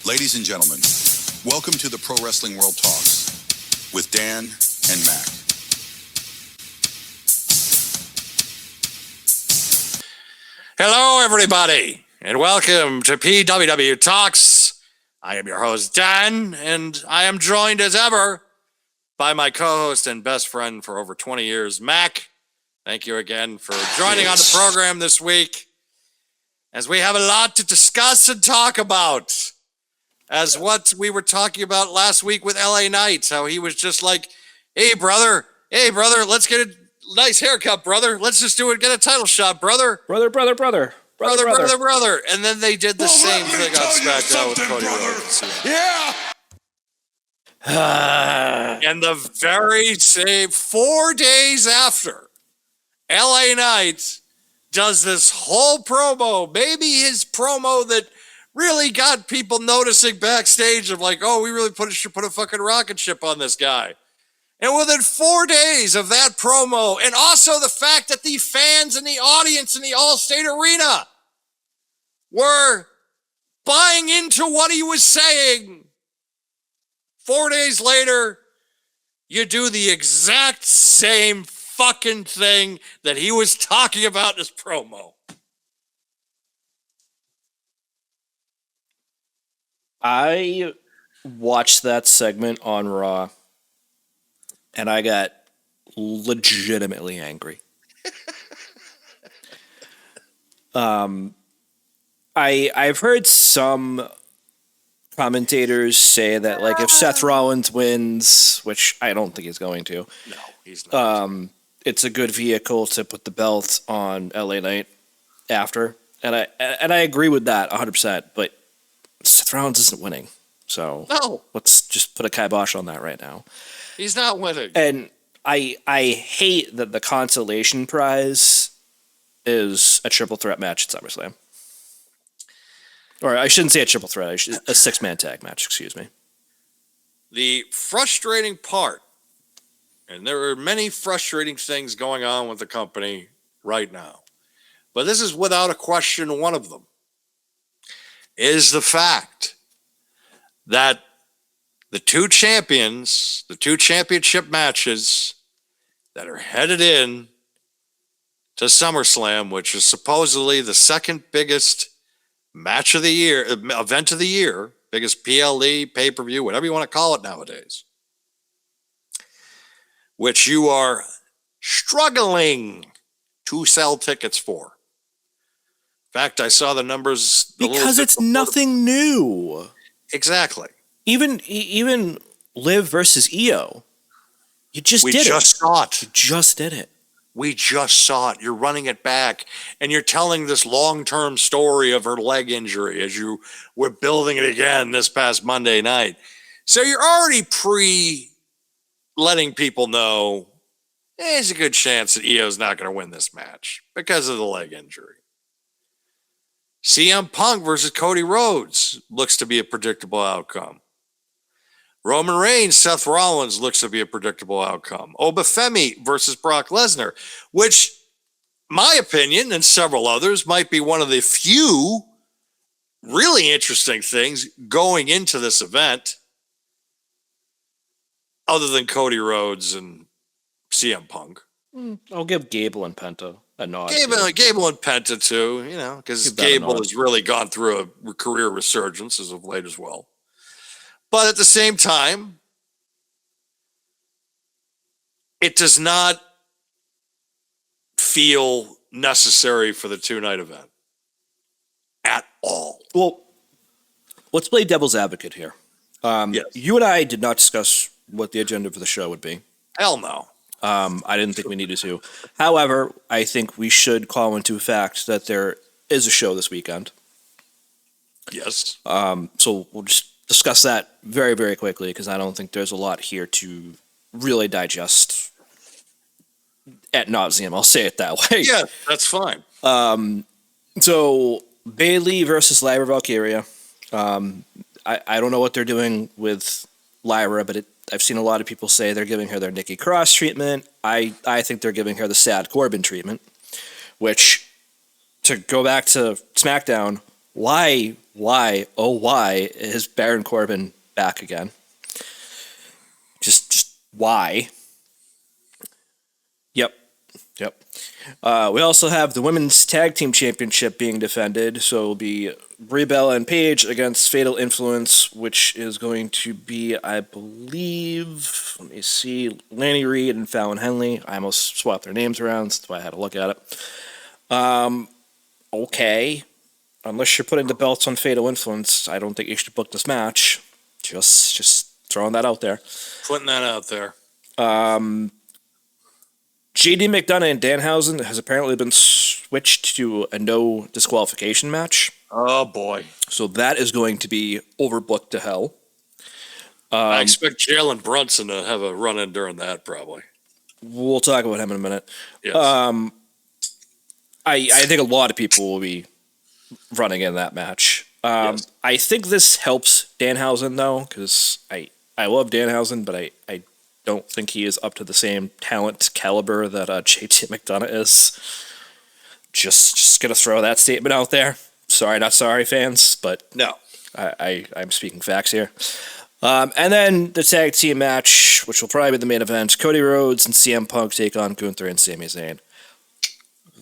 Ladies and gentlemen, welcome to the Pro Wrestling World Talks with Dan and Mac. Hello, everybody, and welcome to PWW Talks. I am your host, Dan, and I am joined as ever by my co-host and best friend for over 20 years, Mac. Thank you again for joining on the program this week, as we have a lot to discuss and talk about. As what we were talking about last week with LA Knight, how he was just like, hey, brother, let's get a nice haircut, brother. Let's just do it, get a title shot, brother. Brother. And then they did the same thing on SmackDown with Cody Rhodes. Yeah! And the very same 4 days after, LA Knight does this whole promo, maybe his promo that really got people noticing backstage of like, oh, we really should put a fucking rocket ship on this guy. And within 4 days of that promo, and also the fact that the fans and the audience in the Allstate Arena were buying into what he was saying, 4 days later, you do the exact same fucking thing that he was talking about in his promo. I watched that segment on Raw, and I got legitimately angry. I've heard some commentators say that, like, if Seth Rollins wins, which I don't think he's going to, No, he's not. it's a good vehicle to put the belt on LA Knight after, and I agree with that 100%. But Seth Rollins isn't winning, so No. let's just put a kibosh on that right now. He's not winning. And I hate that the consolation prize is a triple threat match at SummerSlam. Or I shouldn't say a triple threat, a six-man tag match, excuse me. The frustrating part, and there are many frustrating things going on with the company right now, but this is without a question one of them, is the fact that the two champions, the two championship matches that are headed in to SummerSlam, which is supposedly the second biggest match of the year, event of the year, biggest PLE, pay-per-view, whatever you want to call it nowadays, which you are struggling to sell tickets for. In fact, I saw the numbers. Because it's nothing new. Exactly. Even Liv versus Io. You just did it. We just saw it. You just did it. We just saw it. You're running it back, and you're telling this long-term story of her leg injury as you were building it again this past Monday night. So you're already letting people know there's a good chance that Io's not going to win this match because of the leg injury. CM Punk versus Cody Rhodes looks to be a predictable outcome. Roman Reigns, Seth Rollins looks to be a predictable outcome. Obafemi versus Brock Lesnar, which, my opinion and several others, might be one of the few really interesting things going into this event, other than Cody Rhodes and CM Punk. I'll give Gable and Penta a nod. Gable and Penta too, because Gable has really gone through a career resurgence as of late as well. But at the same time, it does not feel necessary for the two-night event at all. Well, let's play devil's advocate here. Yes. You and I did not discuss what the agenda for the show would be. Hell no. I didn't think we needed to. However, I think we should call into fact that there is a show this weekend. Yes. So we'll just discuss that very, very quickly because I don't think there's a lot here to really digest ad nauseum. I'll say it that way. Yeah, that's fine. So Bayley versus Lyra Valkyria. I don't know what they're doing with Lyra, but I've seen a lot of people say they're giving her their Nikki Cross treatment. I think they're giving her the Sad Corbin treatment, which, to go back to SmackDown, oh why is Baron Corbin back again? Just why? Yep. We also have the Women's Tag Team Championship being defended, so it'll be Brie Bella and Paige against Fatal Influence, which is going to be, I believe, let me see, Lanny Reed and Fallon Henley. I almost swapped their names around, so that's why I had to look at it. Okay. Unless you're putting the belts on Fatal Influence, I don't think you should book this match. Just throwing that out there. Putting that out there. JD McDonough and Danhausen has apparently been switched to a no disqualification match. Oh, boy. So that is going to be overbooked to hell. I expect Jalen Brunson to have a run-in during that, probably. We'll talk about him in a minute. Yes. I think a lot of people will be running in that match. Yes. I think this helps Danhausen, though, because I love Danhausen, but I don't think he is up to the same talent caliber that JT McDonough is. Just gonna throw that statement out there. Sorry, not sorry, fans, but No. I'm speaking facts here. And then the tag team match, which will probably be the main event: Cody Rhodes and CM Punk take on Gunther and Sami Zayn.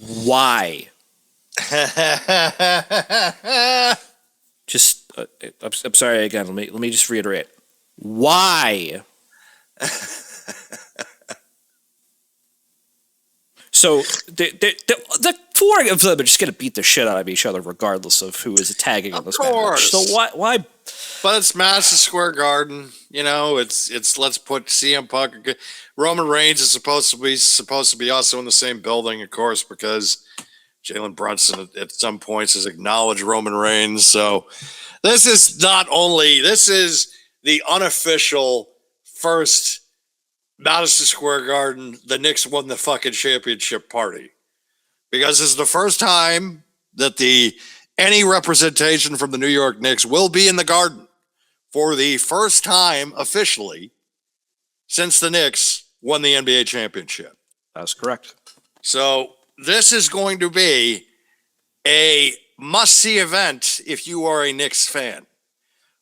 Why? Just, I'm sorry again. Let me just reiterate. Why? So the four of them are just gonna beat the shit out of each other, regardless of who is tagging in this match. So why? But it's Madison Square Garden. It's let's put CM Punk. Roman Reigns is supposed to be also in the same building, of course, because Jalen Brunson at some points has acknowledged Roman Reigns. So this is the unofficial first Madison Square Garden, the Knicks won the fucking championship party. Because this is the first time that any representation from the New York Knicks will be in the Garden for the first time officially since the Knicks won the NBA championship. That's correct. So this is going to be a must-see event if you are a Knicks fan.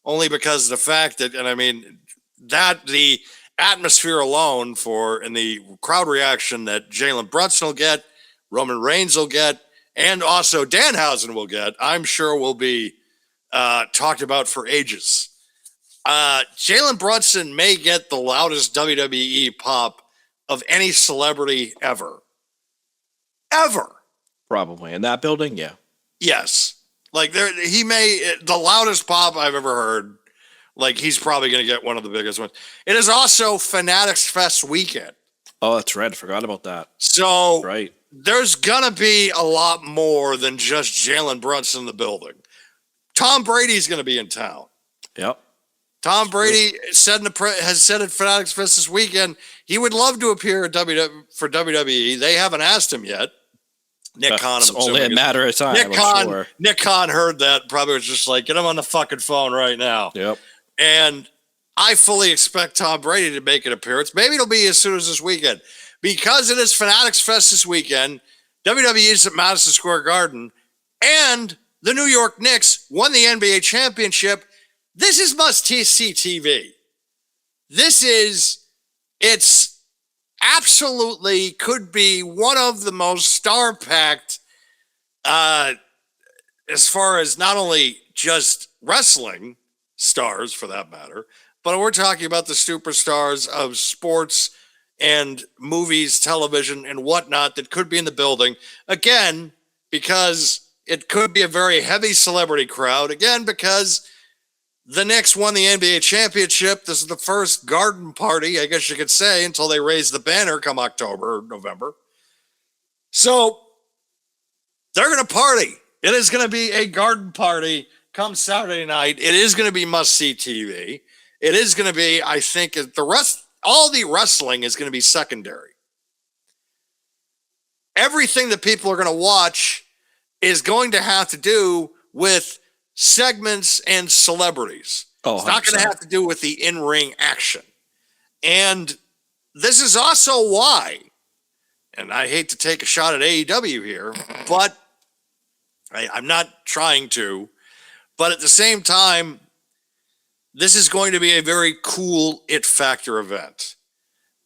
Only because of the fact that, the atmosphere alone and the crowd reaction that Jalen Brunson will get, Roman Reigns will get, and also Danhausen will get, I'm sure will be talked about for ages. Jalen Brunson may get the loudest WWE pop of any celebrity ever. Ever. Probably in that building, yeah. Yes. The loudest pop I've ever heard. He's probably going to get one of the biggest ones. It is also Fanatics Fest weekend. Oh, that's right. I forgot about that. So right. There's going to be a lot more than just Jalen Brunson in the building. Tom Brady's going to be in town. Yep. Tom Brady has said at Fanatics Fest this weekend he would love to appear for WWE. They haven't asked him yet. Nick Khan. It's only a matter of time. Nick Khan heard that, probably was just like, get him on the fucking phone right now. Yep. And I fully expect Tom Brady to make an appearance. Maybe it'll be as soon as this weekend. Because it is Fanatics Fest this weekend, WWE is at Madison Square Garden, and the New York Knicks won the NBA championship. This is must-see TV. It's absolutely could be one of the most star-packed, as far as not only just wrestling stars, for that matter, but we're talking about the superstars of sports and movies, television, and whatnot that could be in the building. Again, because it could be a very heavy celebrity crowd. Again, because the Knicks won the NBA championship. This is the first garden party, I guess you could say, until they raise the banner come October or November. So they're going to party. It is going to be a garden party come Saturday night. It is going to be must-see TV. It is going to be, I think, all the wrestling is going to be secondary. Everything that people are going to watch is going to have to do with segments and celebrities. It's not going to have to do with the in-ring action. And this is also why, and I hate to take a shot at AEW here, but I'm not trying to, But at the same time, this is going to be a very cool it factor event.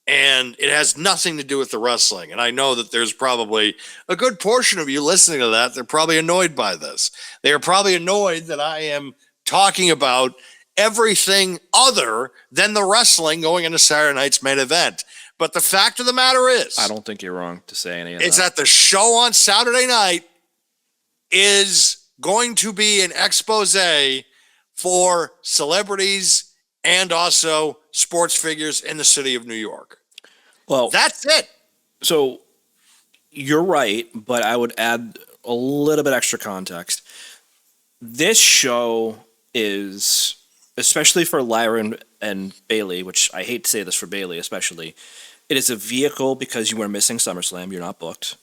And it has nothing to do with the wrestling. And I know that there's probably a good portion of you listening to that. They're probably annoyed by this. They are probably annoyed that I am talking about everything other than the wrestling going into Saturday night's main event. But the fact of the matter is, I don't think you're wrong to say any of that. it's that the show on Saturday night is going to be an expose for celebrities and also sports figures in the city of New York. Well, That's it. so you're right, but I would add a little bit extra context. This show is, especially for Lyra and Bailey, which I hate to say this for Bailey especially, it is a vehicle because you are missing SummerSlam. You're not booked.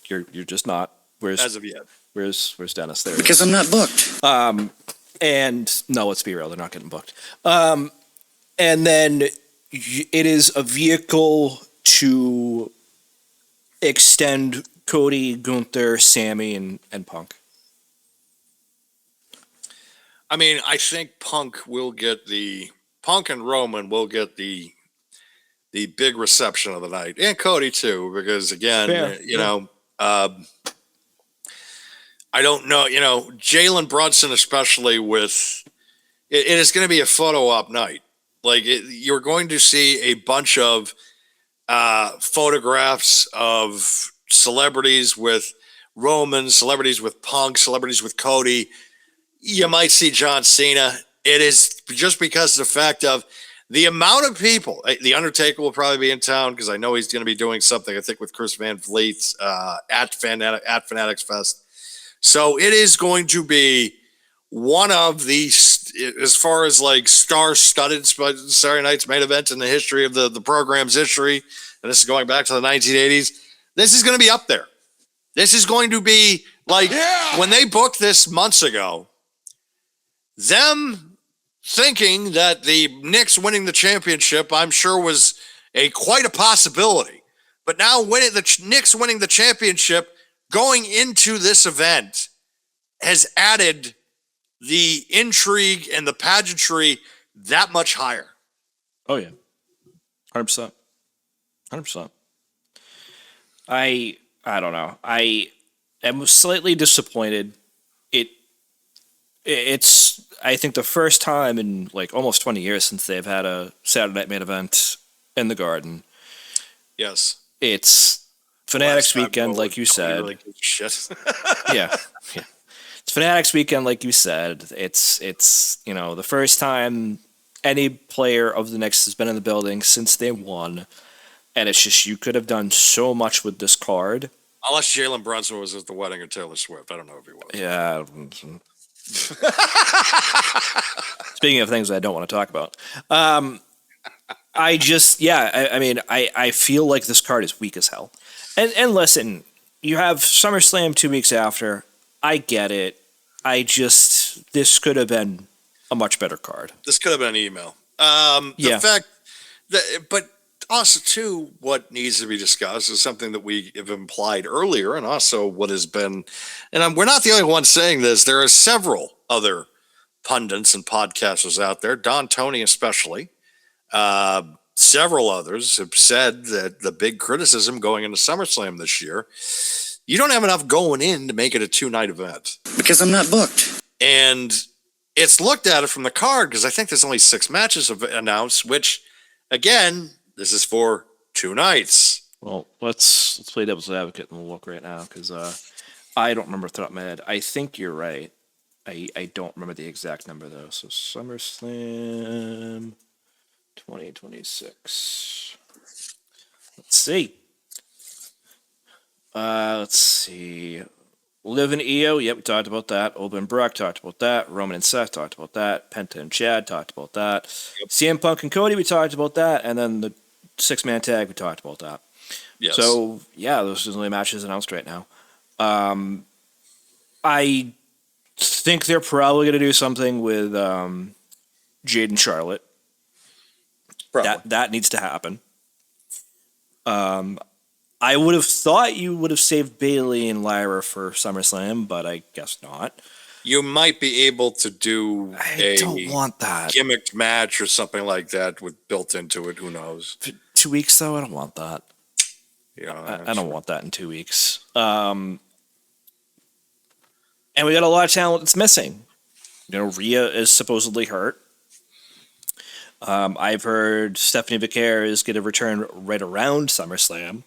You're just not. As of yet. Where's Dennis? There. Because I'm not booked. And no, let's be real, they're not getting booked. And then it is a vehicle to extend Cody, Gunther, Snme, and Punk. I mean, I think Punk and Roman will get the big reception of the night, and Cody too, because again, I don't know, Jalen Brunson, especially with it is going to be a photo op night. Like you're going to see a bunch of photographs of celebrities with Roman, celebrities with Punk, celebrities with Cody. You might see John Cena. It is just because of the fact of the amount of people. The Undertaker will probably be in town because I know he's going to be doing something, I think, with Chris Van Vliet at Fanatics Fest. So it is going to be one of the, as far as like star-studded Saturday night's main event in the history of the program's history, and this is going back to the 1980s, this is going to be up there. This is going to be like when they booked this months ago, them thinking that the Knicks winning the championship, I'm sure was quite a possibility. But now the Knicks winning the championship going into this event has added the intrigue and the pageantry that much higher. Oh yeah, 100%, 100%. I don't know. I am slightly disappointed. It's I think the first time in like almost 20 years since they've had a Saturday night main event in the Garden. Yes, it's Fanatics weekend, like you said. Really shit. yeah. It's Fanatics weekend, like you said. It's the first time any player of the Knicks has been in the building since they won, and it's just you could have done so much with this card. Unless Jalen Brunson was at the wedding of Taylor Swift, I don't know if he was. Yeah. Speaking of things I don't want to talk about, I feel like this card is weak as hell. And listen, you have SummerSlam 2 weeks after. I get it. This could have been a much better card. This could have been an email. The fact that, but also too, what needs to be discussed is something that we have implied earlier, and also what has been, and we're not the only ones saying this. There are several other pundits and podcasters out there, Don Tony especially. Several others have said that the big criticism going into SummerSlam this year, you don't have enough going in to make it a 2-night event. Because I'm not booked. And it's looked at it from the card because I think there's only 6 matches announced, which, again, this is for 2 nights. Well, let's play devil's advocate and we'll look right now because I don't remember off the top of my head. I think you're right. I don't remember the exact number though. So SummerSlam 2026. Let's see. Liv and Io, yep, we talked about that. Oba and Brock talked about that. Roman and Seth talked about that. Penta and Chad talked about that. Yep. CM Punk and Cody, we talked about that. And then the 6-man tag, we talked about that. Yes. So, yeah, those are the only matches announced right now. I think they're probably going to do something with Jade and Charlotte. Probably. That needs to happen. I would have thought you would have saved Bailey and Lyra for SummerSlam, but I guess not. you might be able to do I don't want that. Gimmicked match or something like that with built into it. Who knows? For 2 weeks though, I don't want that. Yeah, I don't want that in 2 weeks. And we got a lot of talent that's missing. Rhea is supposedly hurt. I've heard Stephanie Becker is going to return right around SummerSlam.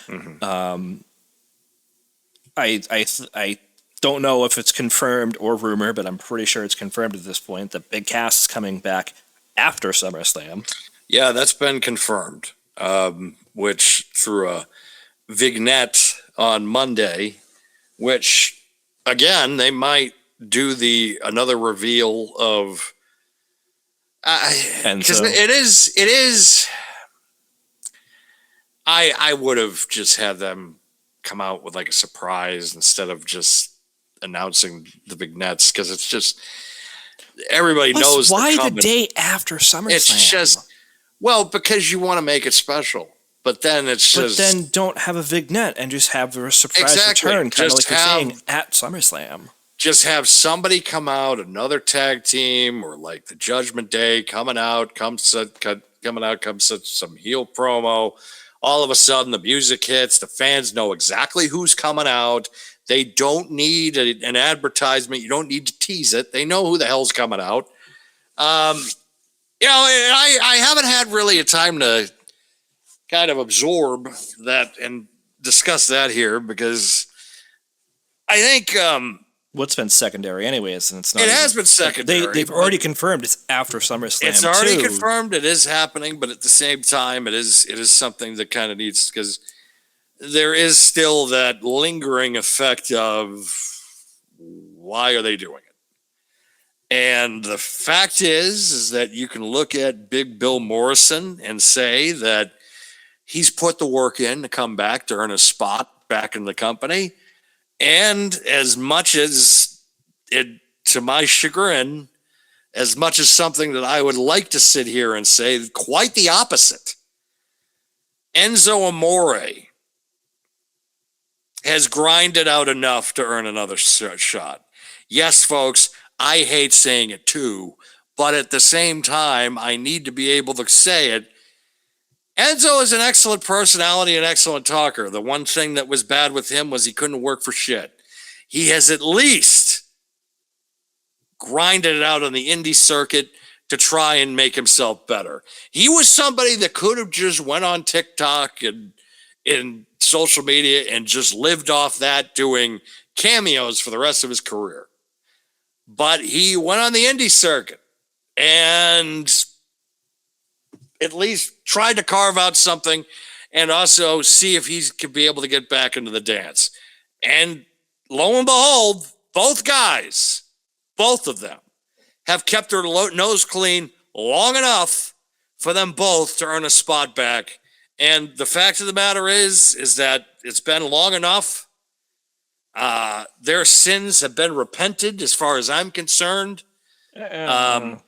Mm-hmm. I don't know if it's confirmed or rumor, but I'm pretty sure it's confirmed at this point that Big Cass is coming back after SummerSlam. Yeah, that's been confirmed. Which through a vignette on Monday, which again they might do another reveal of. Because it is. I would have just had them come out with like a surprise instead of just announcing the vignettes, because it's just everybody knows why the day after SummerSlam. It's just because you want to make it special, but then then don't have a vignette and just have a surprise return, kind of like you're saying at SummerSlam. Just have somebody come out, another tag team, or like the Judgment Day coming out, come set some heel promo. All of a sudden, the music hits. The fans know exactly who's coming out. They don't need an advertisement. You don't need to tease it. They know who the hell's coming out. I haven't had really a time to kind of absorb that and discuss that here, because I think what's been secondary anyways, and it's not. It has been secondary. They've already confirmed it's after SummerSlam. It's already confirmed it is happening, but at the same time, it is something that kind of needs, because there is still that lingering effect of why are they doing it? And the fact is that you can look at Big Bill Morrison and say that he's put the work in to come back to earn a spot back in the company. And as much as it, to my chagrin, as much as something that I would like to sit here and say quite the opposite, Enzo Amore has grinded out enough to earn another shot. Yes, folks, I hate saying it too, but at the same time, I need to be able to say it. Enzo is an excellent personality, an excellent talker. The one thing that was bad with him was he couldn't work for shit. He has at least grinded it out on the indie circuit to try and make himself better. He was somebody that could have just went on TikTok and in social media and just lived off that, doing cameos for the rest of his career. But he went on the indie circuit and at least tried to carve out something and also see if he could be able to get back into the dance. And lo and behold, both guys, both of them, have kept their nose clean long enough for them both to earn a spot back. And the fact of the matter is that it's been long enough. Their sins have been repented as far as I'm concerned.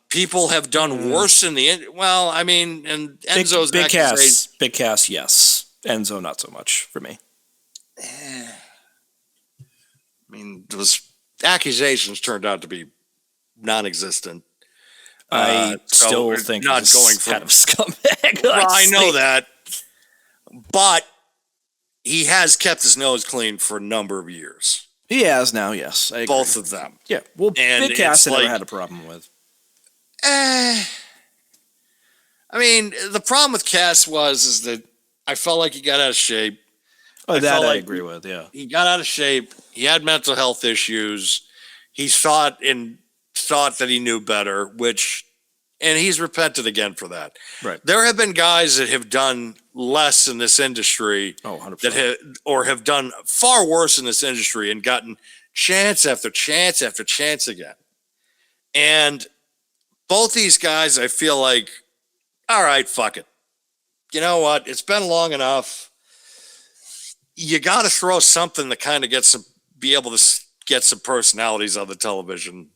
People have done worse in the end. Well, I mean, and Enzo's Big Cass, yes. Enzo, not so much for me. I mean, those accusations turned out to be non-existent. I still think not he's going for kind of scumbag. Well, I know that, but he has kept his nose clean for a number of years. He has now, yes. I agree. Both of them. Yeah. Well, and Big Cass I never had a problem with. I mean, the problem with Cass is that I felt like he got out of shape. Oh, that I agree with, yeah. He got out of shape. He had mental health issues. He thought that he knew better, and he's repented again for that. Right. There have been guys that have done less in this industry, 100%. or have done far worse in this industry and gotten chance after chance after chance again. And both these guys, I feel like, all right, fuck it. You know what? It's been long enough. You got to throw something to kind of be able to get some personalities on the television.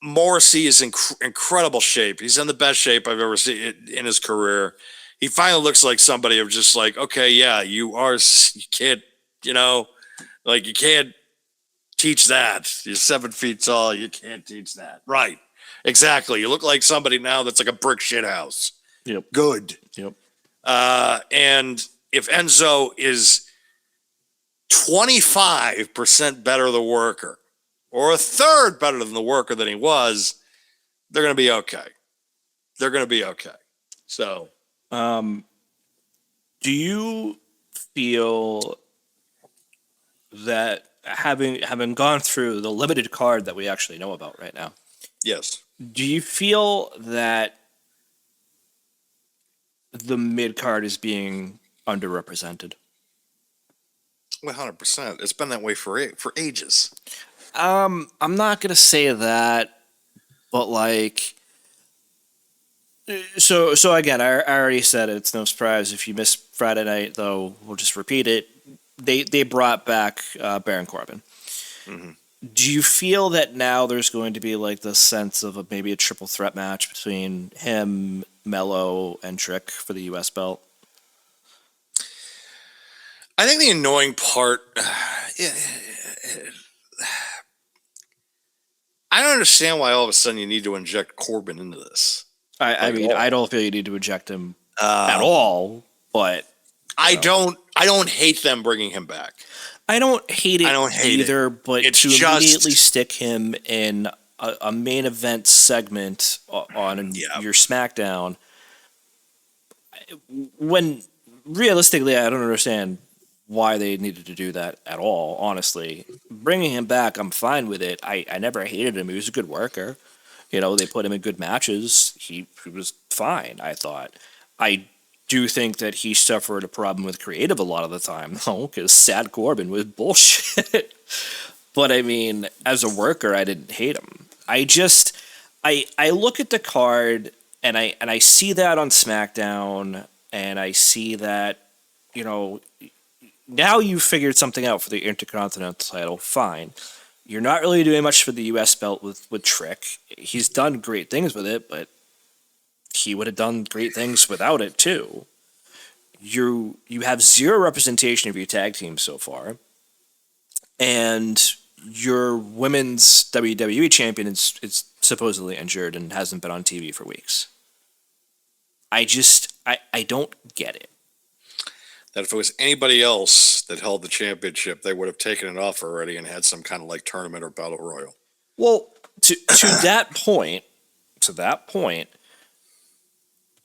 Morrissey is in incredible shape. He's in the best shape I've ever seen in his career. He finally looks like somebody of just like, okay, yeah, you can't teach that. You're 7 feet tall. You can't teach that. Right. Exactly. You look like somebody now that's like a brick shit house. Yep. Good. Yep. And if Enzo is 25% better than the worker, or a third better than the worker than he was, they're going to be okay. They're going to be okay. So, do you feel that having gone through the limited card that we actually know about right now, yes. do you feel that the mid card is being underrepresented? 100%. It's been that way for ages. I'm not gonna say that, but like, so again, I already said it. It's no surprise if you miss Friday night, though. We'll just repeat it. They brought back Baron Corbin. Mm-hmm. Do you feel that now there's going to be like the sense of maybe a triple threat match between him, Mello, and Trick for the U.S. belt? I think the annoying part, I don't understand why all of a sudden you need to inject Corbin into this. I mean, I don't feel you need to eject him at all, but I don't hate them bringing him back. I don't hate it either, but it's to just immediately stick him in a main event segment on your SmackDown, when realistically, I don't understand why they needed to do that at all, honestly. Bringing him back, I'm fine with it. I never hated him. He was a good worker. You know, they put him in good matches. He was fine, I thought. I do think that he suffered a problem with creative a lot of the time, though, because Sad Corbin was bullshit. But, I mean, as a worker, I didn't hate him. I look at the card, and I see that on SmackDown, and I see that, you know, now you've figured something out for the Intercontinental title, fine. You're not really doing much for the U.S. belt with Trick. He's done great things with it, but he would have done great things without it, too. You have zero representation of your tag team so far, and your women's WWE champion is supposedly injured and hasn't been on TV for weeks. I don't get it. That if it was anybody else that held the championship, they would have taken it off already and had some kind of like tournament or battle royal. Well, to that point,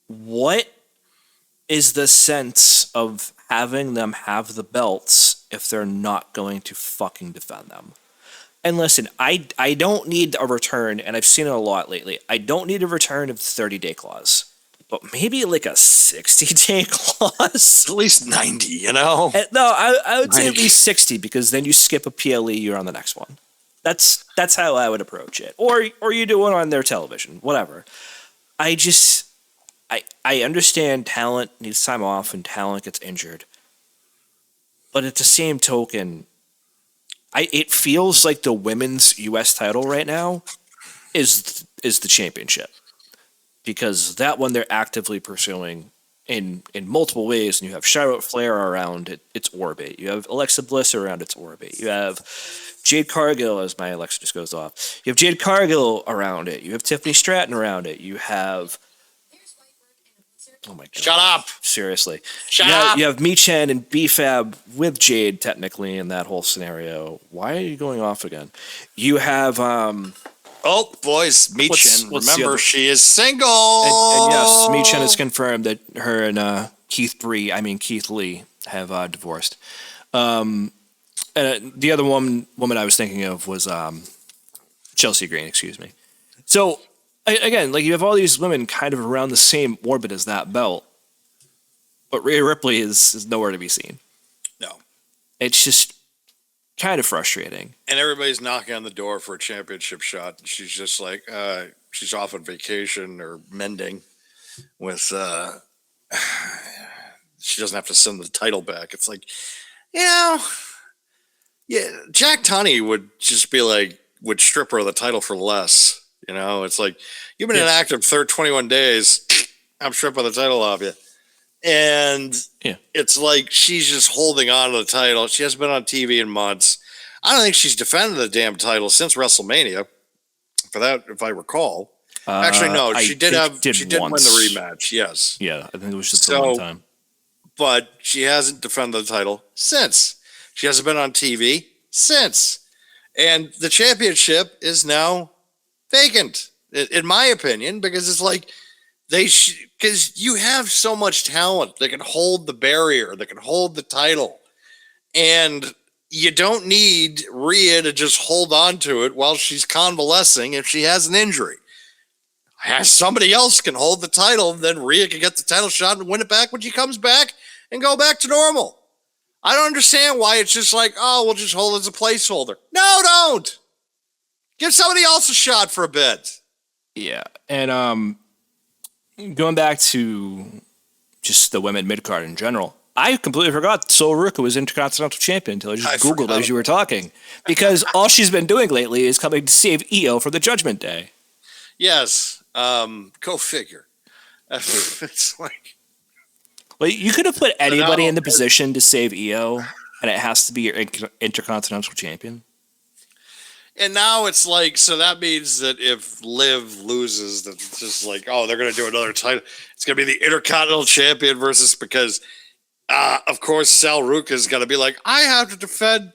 what is the sense of having them have the belts if they're not going to fucking defend them? And listen, I don't need a return, and I've seen it a lot lately. I don't need a return of the 30-day clause. But maybe like a 60-day clause? At least 90, you know? No, I would say at least 60, because then you skip a PLE, you're on the next one. That's how I would approach it. Or you do it on their television, whatever. I understand talent needs time off and talent gets injured. But at the same token, it feels like the women's U.S. title right now is the championship. Because that one they're actively pursuing in multiple ways, and you have Charlotte Flair around its orbit. You have Alexa Bliss around its orbit. You have Jade Cargill, as my Alexa just goes off. You have Jade Cargill around it. You have Tiffany Stratton around it. You have... Oh my God. Shut up. Seriously. Shut up. You have Michan and B-Fab with Jade, technically, in that whole scenario. Why are you going off again? You have... Oh, boys, Michan. Remember, she is single. And yes, Michan has confirmed that her and Keith Lee, have divorced. And the other woman I was thinking of was Chelsea Green, excuse me. So, again, like you have all these women kind of around the same orbit as that belt, but Rhea Ripley is nowhere to be seen. No. It's just kind of frustrating. And everybody's knocking on the door for a championship shot. And she's just like, she's off on vacation or mending with, she doesn't have to send the title back. It's like, yeah, Jack Tunney would just be like, would strip her of the title for less. You know, it's like, you've been inactive 21 days. I'm stripping the title off you. And it's like she's just holding on to the title. She hasn't been on TV in months. I don't think she's defended the damn title since WrestleMania. For that, if I recall. Actually, no, she did win the rematch. Yes. Yeah, I think it was just the one time. But she hasn't defended the title since. She hasn't been on TV since. And the championship is now vacant, in my opinion, because it's like because you have so much talent that can hold the barrier, that can hold the title. And you don't need Rhea to just hold on to it while she's convalescing if she has an injury. As somebody else can hold the title, then Rhea can get the title shot and win it back when she comes back and go back to normal. I don't understand why it's just like, oh, we'll just hold it as a placeholder. No, don't. Give somebody else a shot for a bit. Yeah, and going back to just the women mid-card in general, I completely forgot Sol Ruka was Intercontinental Champion until I just Googled as you were talking. Because all she's been doing lately is coming to save Io for the Judgment Day. Yes. Go figure. It's like... Well, you could have put anybody in the position to save Io, and it has to be your Intercontinental Champion. And now it's like, so that means that if Liv loses, that it's just like, oh, they're going to do another title. It's going to be the Intercontinental Champion versus, because, of course, Sal Ruka is going to be like, I have to defend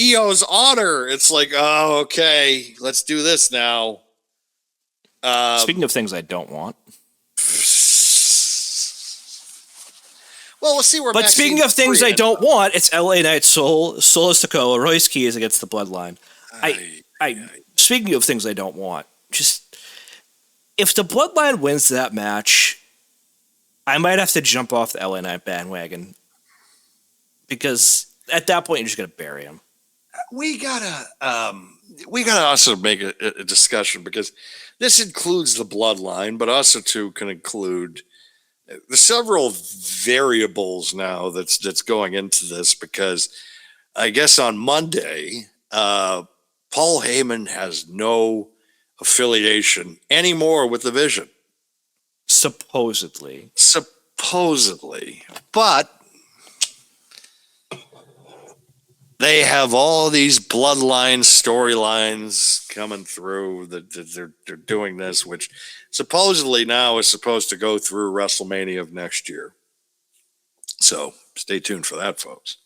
Io's honor. It's like, oh, okay, let's do this now. Speaking of things I don't want. Well, we'll see where. But speaking of things I don't want, it's LA Knight, Solo Sikoa, Royce Keys against the Bloodline. Speaking of things I don't want, just if the Bloodline wins that match, I might have to jump off the LA Knight bandwagon because at that point you're just gonna bury him. We gotta also make a discussion because this includes the Bloodline, but also can include the several variables now that's going into this, because I guess on Monday, Paul Heyman has no affiliation anymore with the Vision. Supposedly. But they have all these Bloodline storylines coming through that they're doing this, which supposedly now is supposed to go through WrestleMania of next year. So stay tuned for that, folks.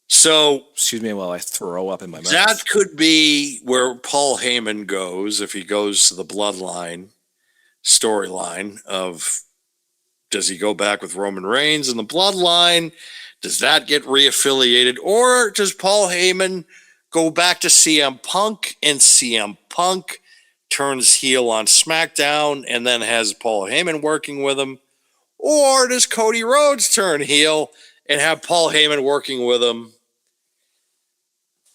So, excuse me while I throw up in my mouth. That could be where Paul Heyman goes if he goes to the Bloodline storyline of, does he go back with Roman Reigns in the Bloodline? Does that get reaffiliated? Or does Paul Heyman go back to CM Punk and CM Punk turns heel on SmackDown and then has Paul Heyman working with him? Or does Cody Rhodes turn heel and have Paul Heyman working with him?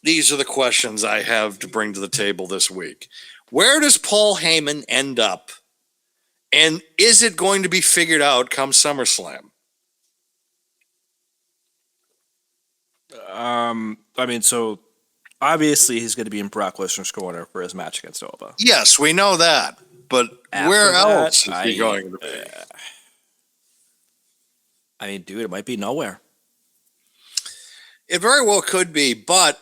These are the questions I have to bring to the table this week. Where does Paul Heyman end up? And is it going to be figured out come SummerSlam? So obviously he's going to be in Brock Lesnar's corner for his match against Oba. Yes, we know that. But where else is he going to be? Dude, it might be nowhere. It very well could be, but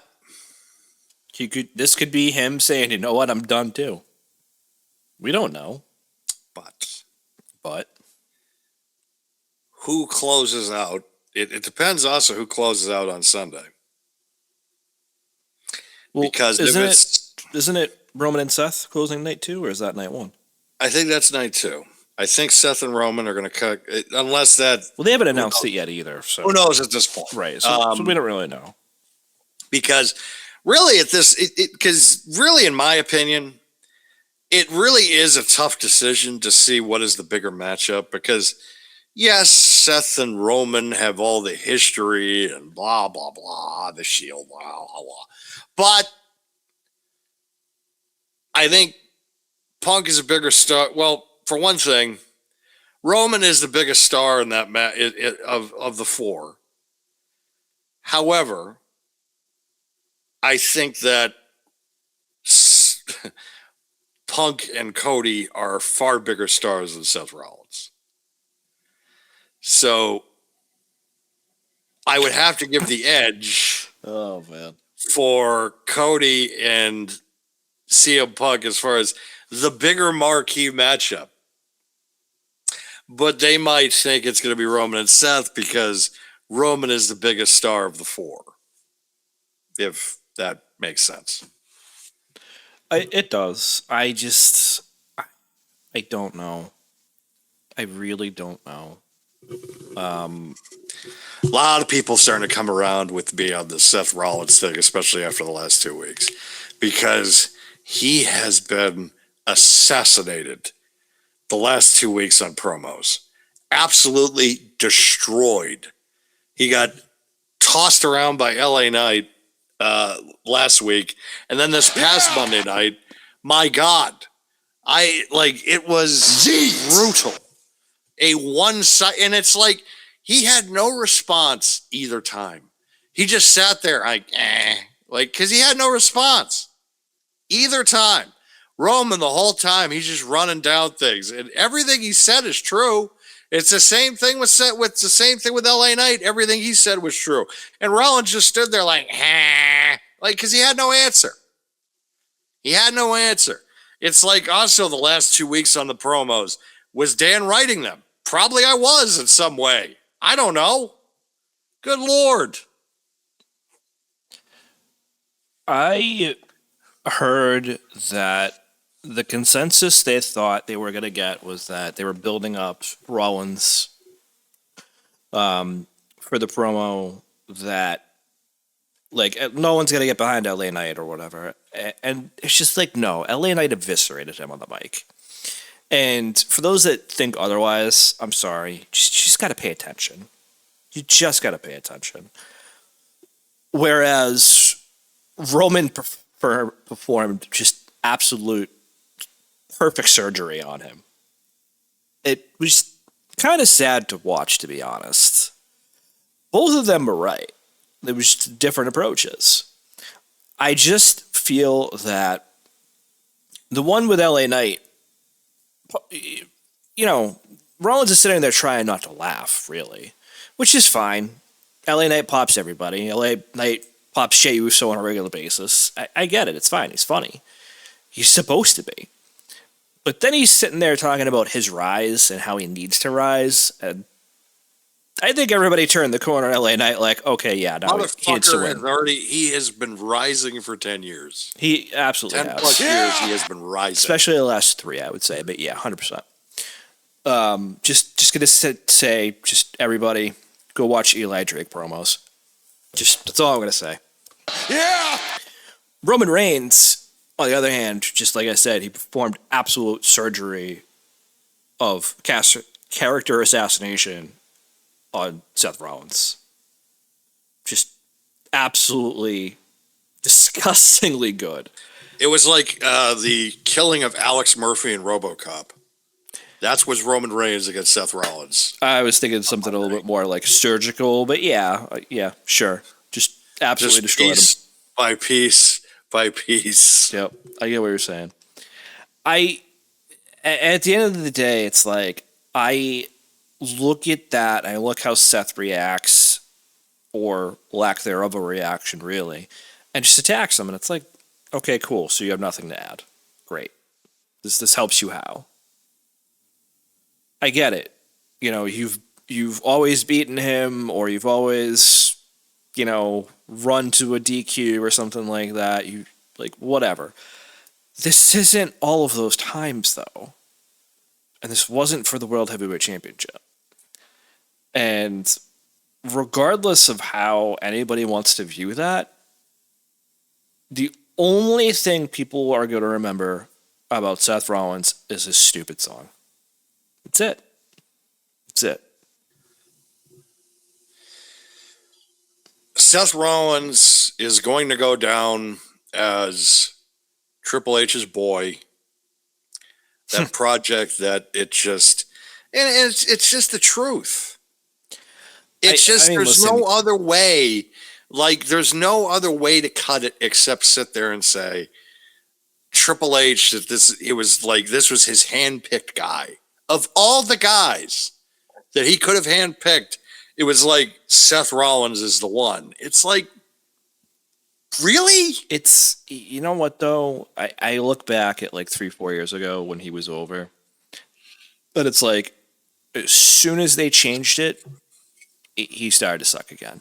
this could be him saying, you know what, I'm done too. We don't know. But who closes out? It depends also who closes out on Sunday. Well, because isn't it Roman and Seth closing night 2, or is that night 1? I think that's night 2. I think Seth and Roman are going to cut, unless that. Well, they haven't announced it yet either. So who knows at this point, right? So we don't really know. Because really, because really, in my opinion, it really is a tough decision to see what is the bigger matchup. Because yes, Seth and Roman have all the history and blah blah blah, the Shield, blah blah blah. But I think Punk is a bigger star. Well, for one thing, Roman is the biggest star in that of the 4. However, I think that Punk and Cody are far bigger stars than Seth Rollins. So I would have to give the edge Oh man. for Cody and CM Punk as far as the bigger marquee matchup. But they might think it's going to be Roman and Seth because Roman is the biggest star of the four. If that makes sense. It does. I don't know. I really don't know. A lot of people starting to come around with me on the Seth Rollins thing, especially after the last 2 weeks, because he has been assassinated the last 2 weeks on promos. Absolutely destroyed. He got tossed around by LA Knight last week, and then this past Monday night, my God, it was brutal. A one side, and it's like he had no response either time. He just sat there because he had no response either time. Roman the whole time he's just running down things, and everything he said is true. It's the same thing with LA Knight. Everything he said was true, and Rollins just stood there because he had no answer. He had no answer. It's like also the last 2 weeks on the promos. Was Dan writing them? Probably I was in some way. I don't know. Good Lord. I heard that the consensus they thought they were going to get was that they were building up Rollins for the promo that, no one's going to get behind LA Knight or whatever. And it's just no, LA Knight eviscerated him on the mic. And for those that think otherwise, I'm sorry. You just got to pay attention. You just got to pay attention. Whereas Roman performed just absolute perfect surgery on him. It was kind of sad to watch, to be honest. Both of them were right. There was just different approaches. I just feel that the one with LA Knight, Rollins is sitting there trying not to laugh, really, which is fine. LA Knight pops everybody. LA Knight pops Jey Uso on a regular basis. I get it. It's fine. He's funny. He's supposed to be. But then he's sitting there talking about his rise and how he needs to rise. And I think everybody turned the corner on LA Knight okay, yeah, now he needs to win. He has been rising for 10 years. He absolutely 10 has. plus years he has been rising. Especially the last 3, I would say. But yeah, 100%. Just going to say, everybody, go watch Eli Drake promos. That's all I'm going to say. Yeah! Roman Reigns, on the other hand, just like I said, he performed absolute surgery of character assassination on Seth Rollins. Just absolutely disgustingly good. It was like the killing of Alex Murphy in RoboCop. That was Roman Reigns against Seth Rollins. I was thinking something a little bit more surgical, but yeah, sure. Just absolutely destroyed him. By piece by piece. Yep, I get what you're saying. At the end of the day, it's I look at that, I look how Seth reacts, or lack thereof a reaction, really, and just attacks him, and it's okay, cool, so you have nothing to add. Great. This helps you how? I get it. You've always beaten him, or you've always, run to a DQ or something like that. You whatever. This isn't all of those times, though. And this wasn't for the World Heavyweight Championship. And regardless of how anybody wants to view that, the only thing people are going to remember about Seth Rollins is his stupid song. That's it. That's it. Seth Rollins is going to go down as Triple H's boy. That project that it's just the truth. There's no other way. There's no other way to cut it except sit there and say Triple H that this was his handpicked guy. Of all the guys that he could have handpicked, it was Seth Rollins is the one. It's Really? It's, you know what though? I look back at like 3-4 years ago when he was over, but it's like as soon as they changed it, he started to suck again.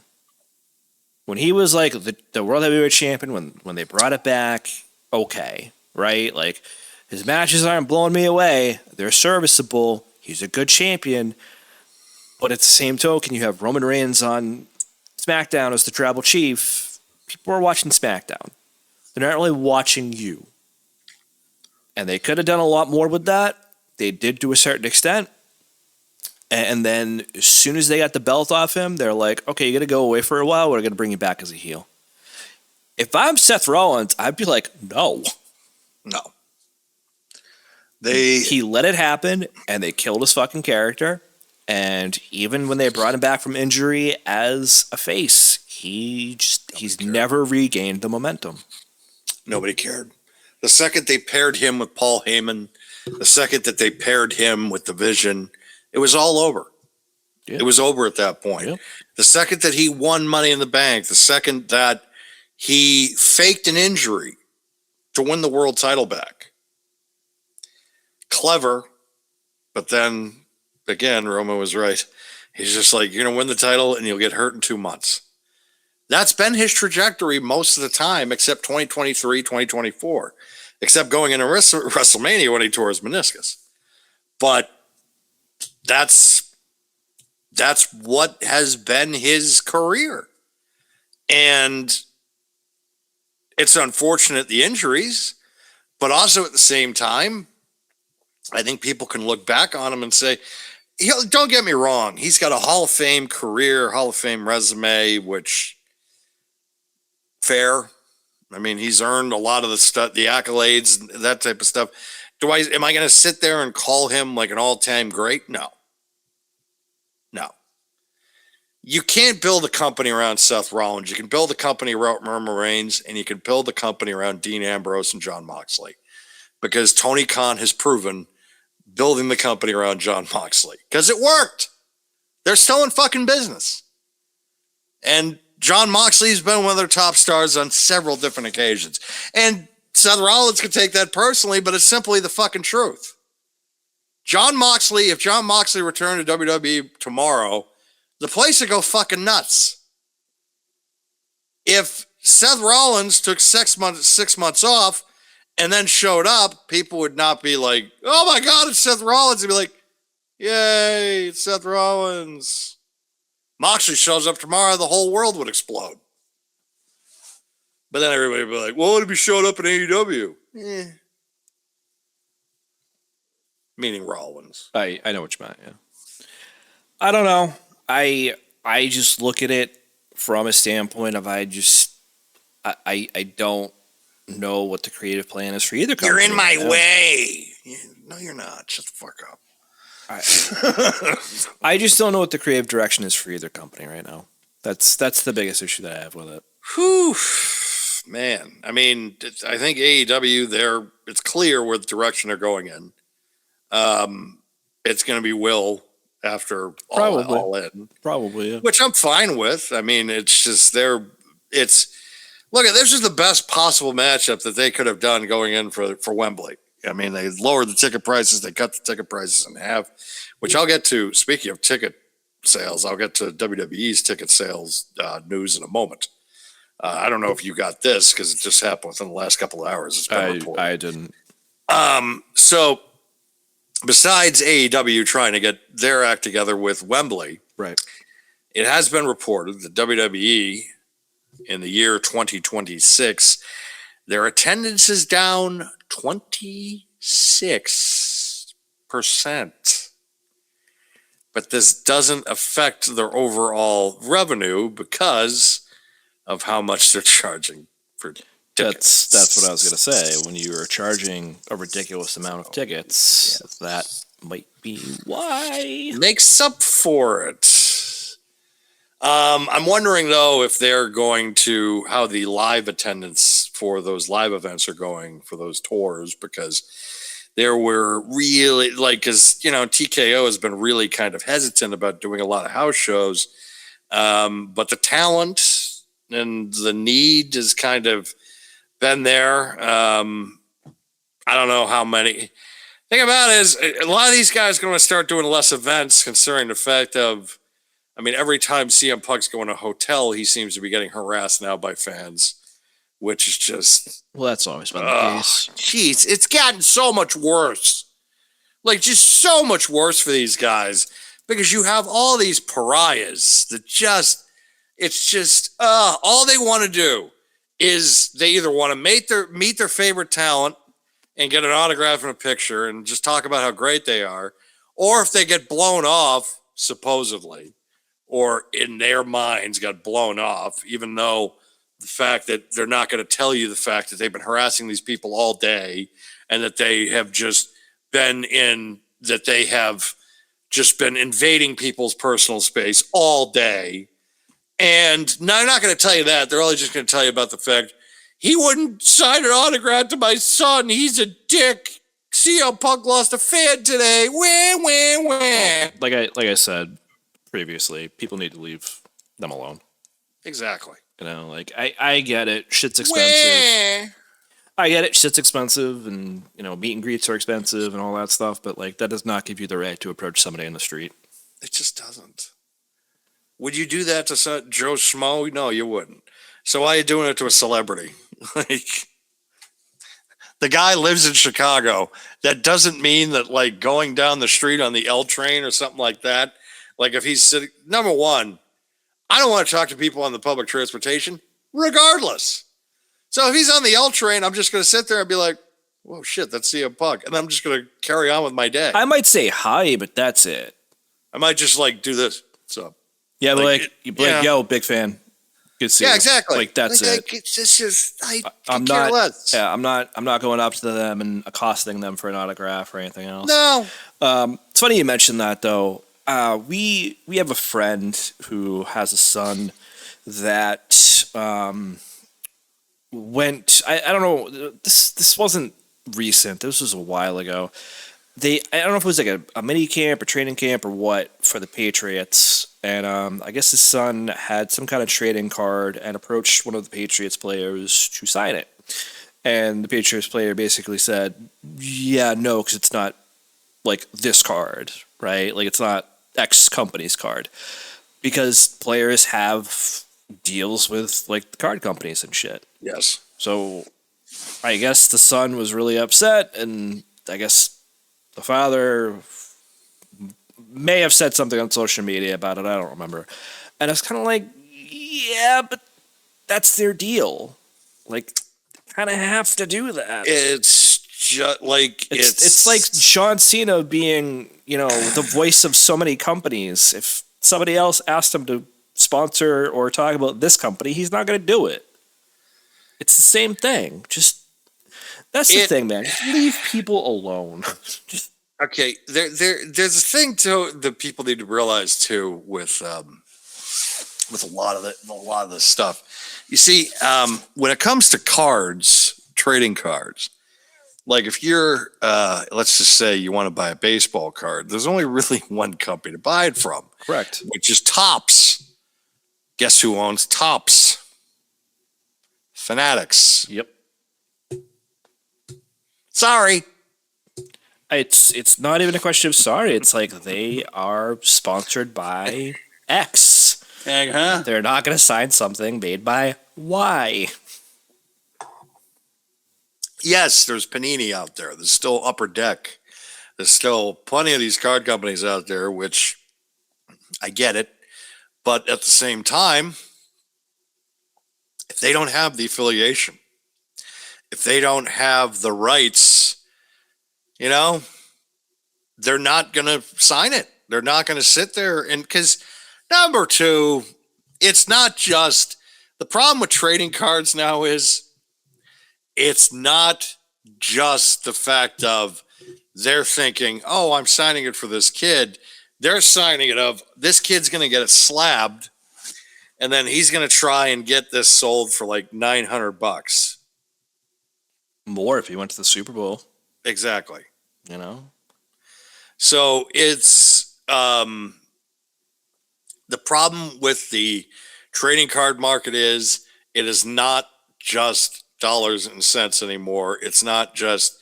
When he was like the world heavyweight champion, when they brought it back, okay, right? Like his matches aren't blowing me away. They're serviceable. He's a good champion. But at the same token, you have Roman Reigns on SmackDown as the tribal chief. People are watching SmackDown. They're not really watching you. And they could have done a lot more with that. They did to a certain extent. And then as soon as they got the belt off him, they're like, okay, you're going to go away for a while. We're going to bring you back as a heel. If I'm Seth Rollins, I'd be like, no. No. He let it happen, and they killed his fucking character. And even when they brought him back from injury as a face, he's never regained the momentum. Nobody cared. The second they paired him with Paul Heyman, the second that they paired him with the Vision, it was all over. Yeah. It was over at that point. Yeah. The second that he won Money in the Bank, the second that he faked an injury to win the world title back. Clever, but then, again, Roman was right. He's just like, you're going to win the title and you'll get hurt in 2 months. That's been his trajectory most of the time, except 2023, 2024, except going into WrestleMania when he tore his meniscus. But that's what has been his career. And it's unfortunate, the injuries, but also at the same time, I think people can look back on him and say, don't get me wrong, he's got a Hall of Fame career, Hall of Fame resume, which fair. I mean, he's earned a lot of the stuff, the accolades, that type of stuff. Am I going to sit there and call him like an all-time great? No. You can't build a company around Seth Rollins. You can build a company around Roman Reigns, and you can build a company around Dean Ambrose and Jon Moxley, because Tony Khan has proven building the company around Jon Moxley, because it worked. They're still in fucking business. And Jon Moxley's been one of their top stars on several different occasions. And Seth Rollins could take that personally, but it's simply the fucking truth. If Jon Moxley returned to WWE tomorrow, the place would go fucking nuts. If Seth Rollins took 6 months off and then showed up, people would not be like, oh my God, it's Seth Rollins. They'd be like, yay, it's Seth Rollins. Moxley shows up tomorrow, the whole world would explode. But then everybody would be like, well, what if he showed up in AEW? Meaning Rollins. I know what you meant, yeah. I don't know. I just look at it from a standpoint of I don't know what the creative plan is for either company. You're in my way. No, you're not. Shut the fuck up. I just don't know what the creative direction is for either company right now. That's the biggest issue that I have with it. Whew, man. I mean, I think AEW, it's clear where the direction they're going in. It's going to be Will after all in. Probably, yeah. Which I'm fine with. I mean, it's just look, this is the best possible matchup that they could have done going in for Wembley. I mean, they lowered the ticket prices. They cut the ticket prices in half, which I'll get to. Speaking of ticket sales, I'll get to WWE's ticket sales news in a moment. I don't know if you got this because it just happened within the last couple of hours. It's been reported. I didn't. So besides AEW trying to get their act together with Wembley, right? It has been reported that WWE in the year 2026, their attendance is down 26%. But this doesn't affect their overall revenue because of how much they're charging for tickets. That's what I was going to say. When you are charging a ridiculous amount of tickets, that might be why. Makes up for it. I'm wondering, though, if they're going to, how the live attendance for those live events are going for those tours, because there were really, because, TKO has been really kind of hesitant about doing a lot of house shows. But the talent and the need has kind of been there. I don't know how many. Thing about it is a lot of these guys are going to start doing less events, considering the fact of, I mean, every time CM Punk's going to a hotel, he seems to be getting harassed now by fans, which is just, Well, that's always been the case. jeez, it's gotten so much worse. Like, just so much worse for these guys because you have all these pariahs that just, it's just, all they want to do is they either want to meet their favorite talent and get an autograph and a picture and just talk about how great they are, or if they get blown off, supposedly, or in their minds got blown off, even though the fact that they're not going to tell you the fact that they've been harassing these people all day and that they have just been invading people's personal space all day. And no, they're not going to tell you that. They're only just going to tell you about the fact he wouldn't sign an autograph to my son. He's a dick. CM Punk lost a fan today. Wah, wah, wah. Like I said previously, people need to leave them alone. Exactly. You know, like I get it. Shit's expensive. Wah. I get it. Shit's expensive, and you know, meet and greets are expensive and all that stuff. But like, that does not give you the right to approach somebody in the street. It just doesn't. Would you do that to Joe Schmo? No, you wouldn't. So why are you doing it to a celebrity? Like, the guy lives in Chicago. That doesn't mean that, like, going down the street on the L train or something like that, like if he's sitting, number one, I don't want to talk to people on the public transportation regardless. So if he's on the L train, I'm just going to sit there and be like, whoa, shit, that's CM Punk. And I'm just going to carry on with my day. I might say hi, but that's it. I might just, like, do this. What's up? Yeah, but Like, you'd be like, yo, big fan. Good to see you. Yeah, exactly. Like, that's it. It's just, I'm care not. less. Yeah, I'm not going up to them and accosting them for an autograph or anything else. No. It's funny you mentioned that though. We have a friend who has a son that went. I don't know. This wasn't recent. This was a while ago. I don't know if it was like a mini camp or training camp or what for the Patriots. And I guess his son had some kind of trading card and approached one of the Patriots players to sign it. And the Patriots player basically said, yeah, no, because it's not like this card, right? Like it's not X company's card. Because players have deals with like the card companies and shit. Yes. So I guess the son was really upset, and I guess the father may have said something on social media about it. I don't remember. And I was kind of like, yeah, but that's their deal. Like, kind of have to do that. It's just like it's like John Cena being, you know, the voice of so many companies. If somebody else asked him to sponsor or talk about this company, he's not going to do it. It's the same thing. That's the thing, man. Just leave people alone. Okay, there's a thing too that people need to realize too with a lot of this stuff. You see, when it comes to cards, trading cards, like if you're let's just say you want to buy a baseball card, there's only really one company to buy it from. Correct. Which is Topps. Guess who owns Topps? Fanatics. Yep. Sorry. It's not even a question of sorry. It's like they are sponsored by X. Uh-huh. They're not going to sign something made by Y. Yes, there's Panini out there. There's still Upper Deck. There's still plenty of these card companies out there, which I get it. But at the same time, if they don't have the affiliation, if they don't have the rights, you know, they're not going to sign it. They're not going to sit there. And because number two, it's not just the problem with trading cards now is it's not just the fact of they're thinking, oh, I'm signing it for this kid. They're signing it of this kid's going to get it slabbed. And then he's going to try and get this sold for like $900. More if he went to the Super Bowl. Exactly. You know? So it's the problem with the trading card market is. It is not just dollars and cents anymore. It's not just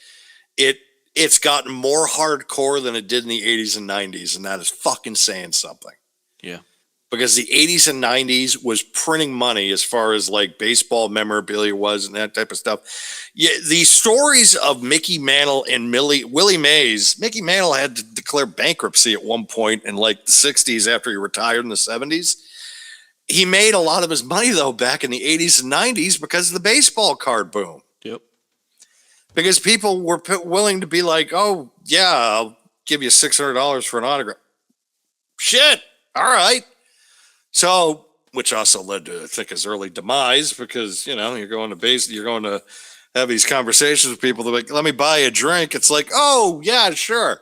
it's gotten more hardcore than it did in the 80s and 90s, and that is fucking saying something. Yeah. Because the 80s and 90s was printing money as far as like baseball memorabilia was and that type of stuff. Yeah, the stories of Mickey Mantle and Willie Mays. Mickey Mantle had to declare bankruptcy at one point in like the 60s after he retired in the 70s. He made a lot of his money, though, back in the 80s and 90s because of the baseball card boom. Yep. Because people were willing to be like, oh, yeah, I'll give you $600 for an autograph. Shit. All right. So, which also led to, I think, his early demise because, you know, you're going to have these conversations with people. They're like, let me buy you a drink. It's like, oh, yeah, sure.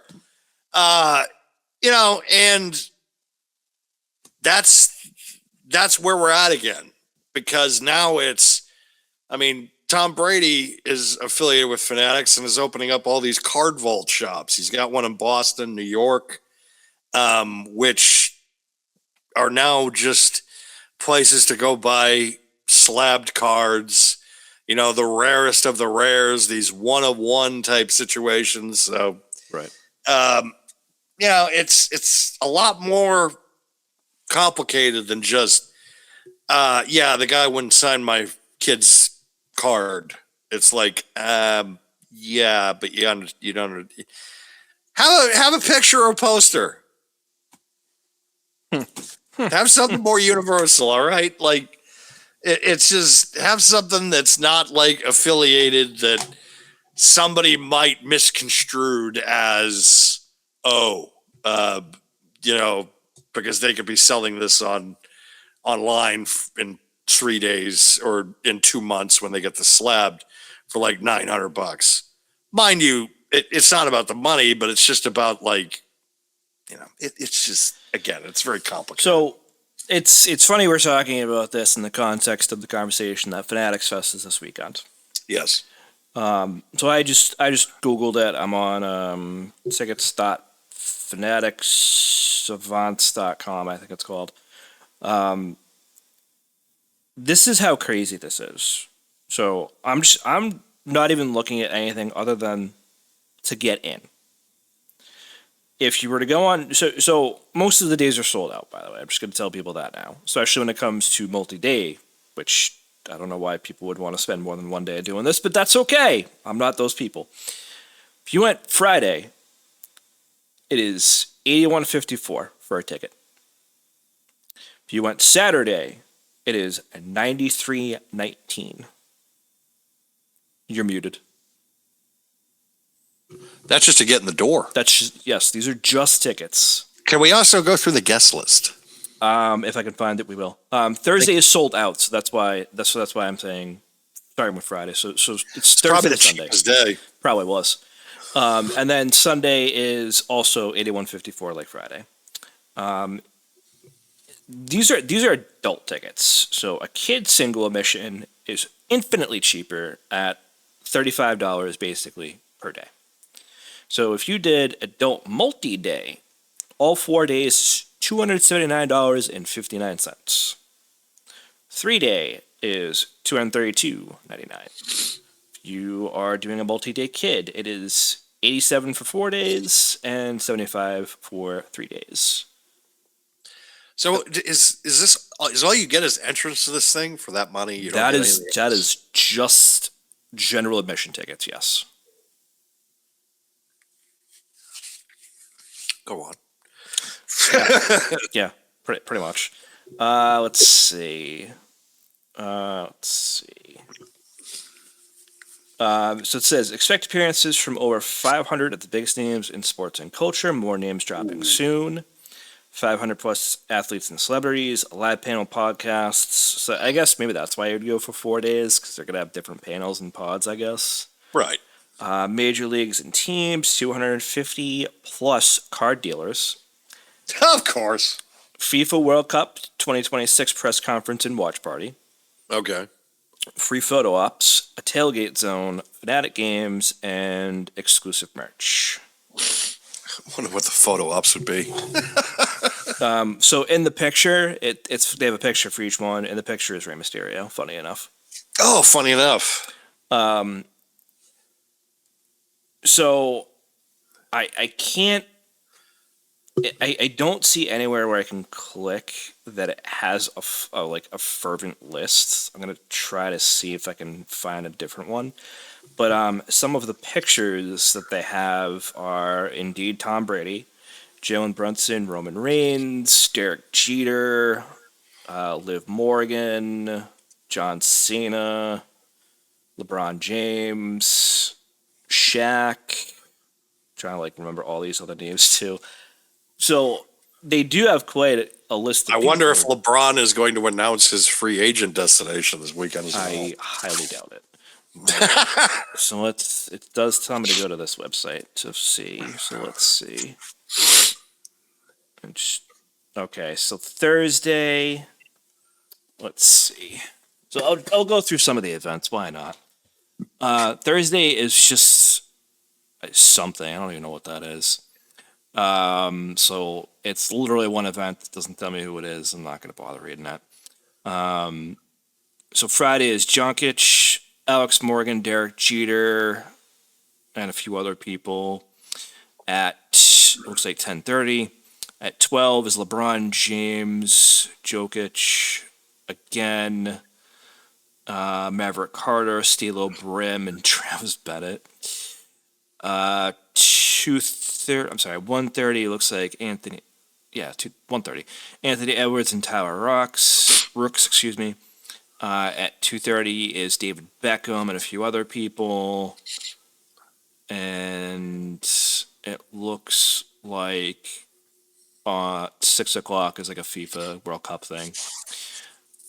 You know, and that's where we're at again because now Tom Brady is affiliated with Fanatics and is opening up all these card vault shops. He's got one in Boston, New York, which are now just places to go buy slabbed cards, you know, the rarest of the rares, these one-of-one type situations. So, right. You know, it's a lot more complicated than just, the guy wouldn't sign my kid's card. It's like, but you don't have a picture or a poster. Have something more universal, all right? Like, it's just have something that's not like affiliated that somebody might misconstrued as, you know, because they could be selling this online in 3 days or in 2 months when they get the slabbed for like $900. Mind you, it's not about the money, but it's just about like, you know, it's just, again, it's very complicated. So it's funny we're talking about this in the context of the conversation that Fanatics Fest is this weekend. Yes. So I just Googled it. I'm on tickets.fanaticsavants.com, I think it's called. This is how crazy this is. So I'm not even looking at anything other than to get in. If you were to go on, so most of the days are sold out, by the way. I'm just going to tell people that now, especially when it comes to multi-day, which I don't know why people would want to spend more than 1 day doing this, but that's okay. I'm not those people. If you went Friday, it is $81.54 for a ticket. If you went Saturday, it is $93.19. You're muted. That's just to get in the door. Yes, these are just tickets. Can we also go through the guest list? If I can find it, we will. Thursday is sold out, so that's why I'm saying starting with Friday. So it's Thursday probably the Sunday. cheapest day. Probably was. And then Sunday is also $81.54 like Friday. These are adult tickets. So a kid single admission is infinitely cheaper at $35 basically per day. So if you did adult multi-day, all 4 days, $279.59. 3 day is $232.99. If you are doing a multi-day kid, it is $87 for 4 days and $75 for 3 days. So is all you get is entrance to this thing for that money? You don't that is just general admission tickets. Yes. Go on. Yeah, pretty much. Let's see. So it says, expect appearances from over 500 of the biggest names in sports and culture. More names dropping soon. 500 plus athletes and celebrities. A live panel podcasts. So I guess maybe that's why I would go for 4 days, because they're going to have different panels and pods, I guess. Right. Major leagues and teams. 250 plus card dealers. Of course. FIFA World Cup 2026 press conference and watch party. Okay. Free photo ops, a tailgate zone, Fanatic games, and exclusive merch. I wonder what the photo ops would be. So in the picture, they have a picture for each one, and the picture is Rey Mysterio. Funny enough. Oh, funny enough. So I can't. I don't see anywhere where I can click that it has a fervent list. I'm gonna try to see if I can find a different one. But some of the pictures that they have are indeed Tom Brady, Jalen Brunson, Roman Reigns, Derek Jeter, Liv Morgan, John Cena, LeBron James, Shaq. Trying to remember all these other names too. So they do have quite a list of I wonder if people. LeBron is going to announce his free agent destination this weekend as well. I highly doubt it. So it does tell me to go to this website to see. So let's see. Okay, so Thursday. Let's see. So I'll go through some of the events. Why not? Thursday is just something. I don't even know what that is. So it's literally one event. It doesn't tell me who it is. I'm not going to bother reading that. So Friday is Jonkic, Alex Morgan, Derek Jeter, and a few other people. At looks like 10:30. At 12 is LeBron James, Jokic again, Maverick Carter, Stilo Brim, and Travis Bennett. 1:30 looks like Anthony. Yeah, 1:30. Anthony Edwards and Tyler Rooks. Excuse me. At 2:30 is David Beckham and a few other people. And it looks like 6 o'clock is like a FIFA World Cup thing.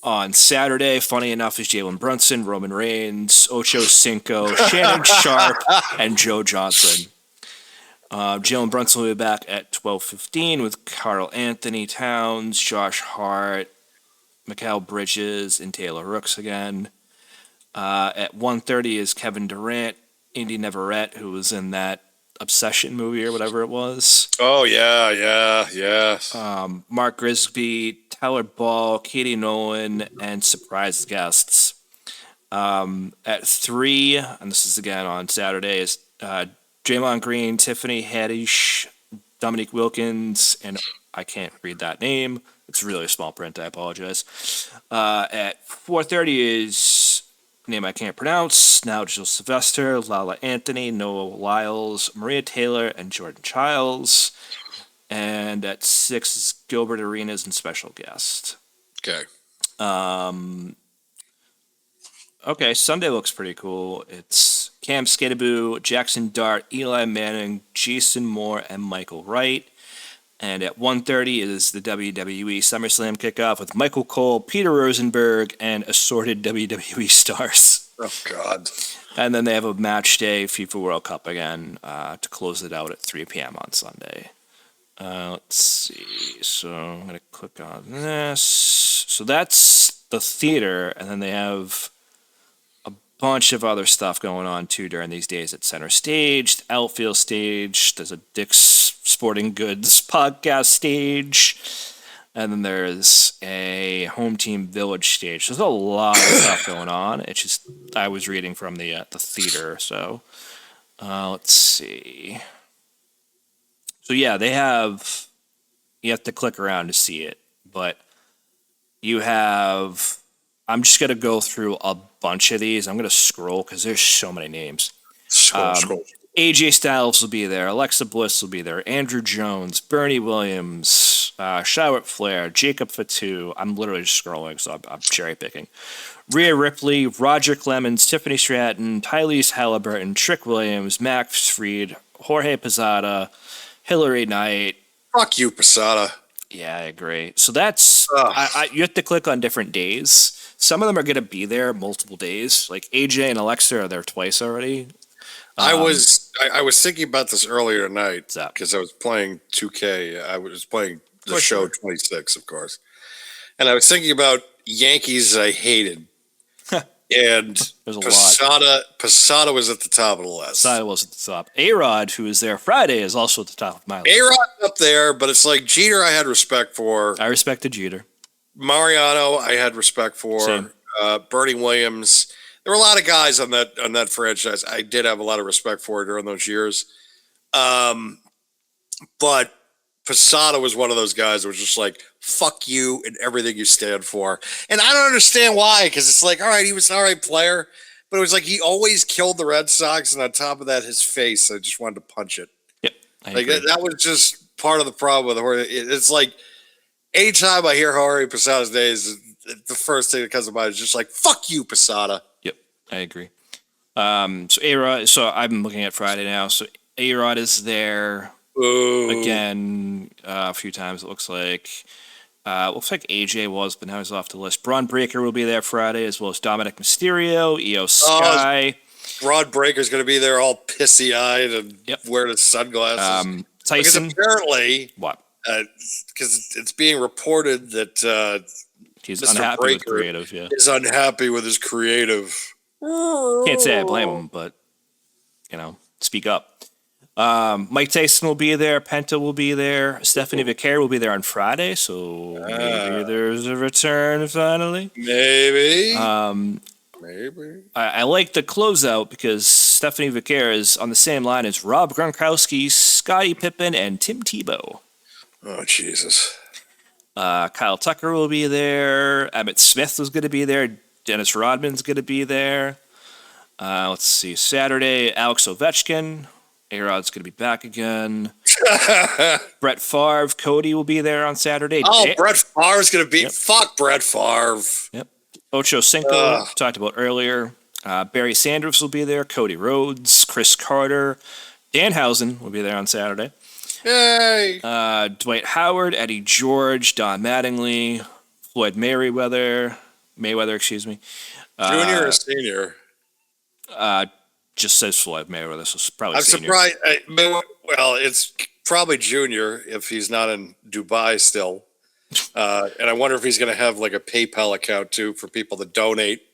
On Saturday, funny enough, is Jalen Brunson, Roman Reigns, Ocho Cinco, Shannon Sharp, and Joe Johnson. Jalen Brunson will be back at 12:15 with Carl Anthony Towns, Josh Hart, Mikal Bridges, and Taylor Rooks again. At 1:30 is Kevin Durant, Indy Neverett, who was in that Obsession movie or whatever it was. Oh, yeah. Mark Grisby, Tyler Ball, Katie Nolan, and surprise guests. At 3, and this is again on Saturday, is Draymond Green, Tiffany Haddish, Dominique Wilkins, and I can't read that name. It's really small print. I apologize. At 4:30 is name I can't pronounce. Nigel Sylvester, Lala Anthony, Noah Lyles, Maria Taylor, and Jordan Childs. And at 6 is Gilbert Arenas and special guest. Okay. Okay, Sunday looks pretty cool. It's Cam Skidaboo, Jackson Dart, Eli Manning, Jason Moore, and Michael Wright. And at 1:30 is the WWE SummerSlam kickoff with Michael Cole, Peter Rosenberg, and assorted WWE stars. Oh, God. And then they have a match day FIFA World Cup again to close it out at 3 p.m. on Sunday. Let's see. So I'm going to click on this. So that's the theater, and then they have a bunch of other stuff going on too during these days at Center Stage, the Outfield Stage. There's a Dick's Sporting Goods podcast stage, and then there's a Home Team Village stage. There's a lot of stuff going on. It's just I was reading from the theater, so let's see. So yeah, they have. You have to click around to see it, but you have. I'm just gonna go through a bunch of these. I'm gonna scroll because there's so many names. Scroll. AJ Styles will be there. Alexa Bliss will be there. Andrew Jones, Bernie Williams, Charlotte Flair, Jacob Fatu. I'm literally just scrolling, so I'm cherry picking. Rhea Ripley, Roger Clemens, Tiffany Stratton, Tyrese Halliburton, Trick Williams, Max Fried, Jorge Posada, Hillary Knight. Fuck you, Posada. Yeah, I agree. So that's you have to click on different days. Some of them are going to be there multiple days. Like AJ and Alexa are there twice already. I was thinking about this earlier tonight that? because I was playing 2K. I was playing the show 26, of course, and I was thinking about Yankees I hated, And There's a lot. Posada was at the top of the list. Posada was at the top. A-Rod, who is there Friday, is also at the top of my list. A-Rod up there, but it's like Jeter I had respect for. I respected Jeter. Mariano I had respect for. Same. Bernie Williams. There were a lot of guys on that franchise I did have a lot of respect for during those years. But Posada was one of those guys that was just like, fuck you and everything you stand for. And I don't understand why, because it's like, all right, he was an all right player, but it was like he always killed the Red Sox, and on top of that, his face, I just wanted to punch it. Yep. Like that was just part of the problem with Jorge. It's like, anytime I hear Jorge Posada's days, the first thing that comes to mind is just like, fuck you, Posada. Yep, I agree. So A-Rod, so I'm looking at Friday now. So A-Rod is there. Ooh. Again, a few times it looks like. Looks like AJ was, but now he's off the list. Braun Breaker will be there Friday, as well as Dominic Mysterio, Io Sky. Braun Breaker's going to be there all pissy-eyed and wearing his sunglasses. Tyson. Because apparently, what? Because it's being reported that he's Mr. unhappy Breaker with creative. Yeah, is unhappy with his creative. Can't say I blame him, but speak up. Mike Tyson will be there. Penta will be there. Stephanie Vicaire will be there on Friday. So maybe there's a return finally. Maybe. Maybe. I like the closeout because Stephanie Vicaire is on the same line as Rob Gronkowski, Scottie Pippen, and Tim Tebow. Oh, Jesus. Kyle Tucker will be there. Emmitt Smith was going to be there. Dennis Rodman's going to be there. Let's see. Saturday, Alex Ovechkin. A-Rod's going to be back again. Brett Favre, Cody will be there on Saturday. Brett Favre's going to be... Yep. Fuck Brett Favre. Yep. Ocho Cinco, talked about earlier. Barry Sanders will be there. Cody Rhodes, Chris Carter. Danhausen will be there on Saturday. Yay! Dwight Howard, Eddie George, Don Mattingly, Floyd Mayweather, excuse me. Junior or senior? Just says Floyd Mayweather, so it's probably I'm senior. surprised. Well, it's probably junior if he's not in Dubai still. And I wonder if he's going to have like a PayPal account too for people to donate,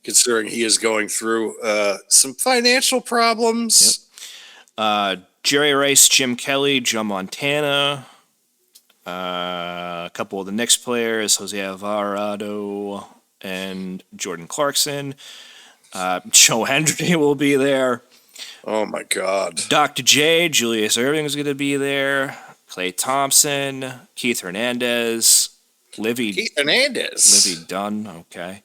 considering he is going through some financial problems. Jerry Rice, Jim Kelly, Joe Montana, a couple of the Knicks players, Jose Alvarado and Jordan Clarkson. Joe Hendry will be there. Oh, my God. Dr. J, Julius Erving is going to be there. Klay Thompson, Keith Hernandez, Livy Dunn, okay.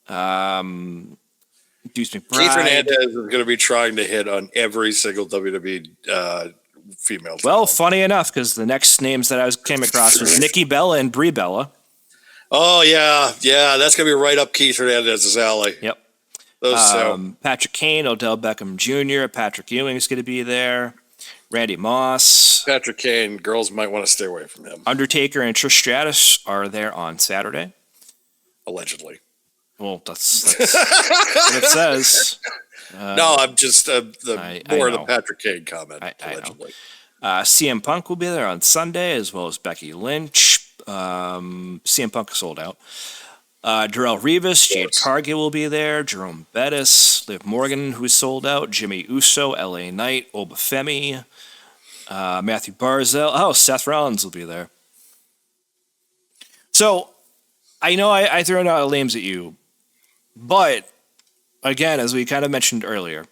Deuce McBride. Keith Hernandez is going to be trying to hit on every single WWE female. Well, funny enough, because the next names that I came across was Nikki Bella and Brie Bella. Oh, yeah. Yeah, that's going to be right up Keith Hernandez's alley. Yep. Those Patrick Kane, Odell Beckham Jr., Patrick Ewing is going to be there. Randy Moss. Patrick Kane, girls might want to stay away from him. Undertaker and Trish Stratus are there on Saturday. Allegedly. Well, that's what it says. No, I'm just more of the Patrick Kane comment. Allegedly. CM Punk will be there on Sunday, as well as Becky Lynch. CM Punk is sold out. Darrell Rivas, Jade Cargill will be there. Jerome Bettis, Liv Morgan, who's sold out. Jimmy Uso, LA Knight, Obafemi, Matthew Barzell. Oh, Seth Rollins will be there. So, I know I threw out a lot of names at you, but again, as we kind of mentioned earlier,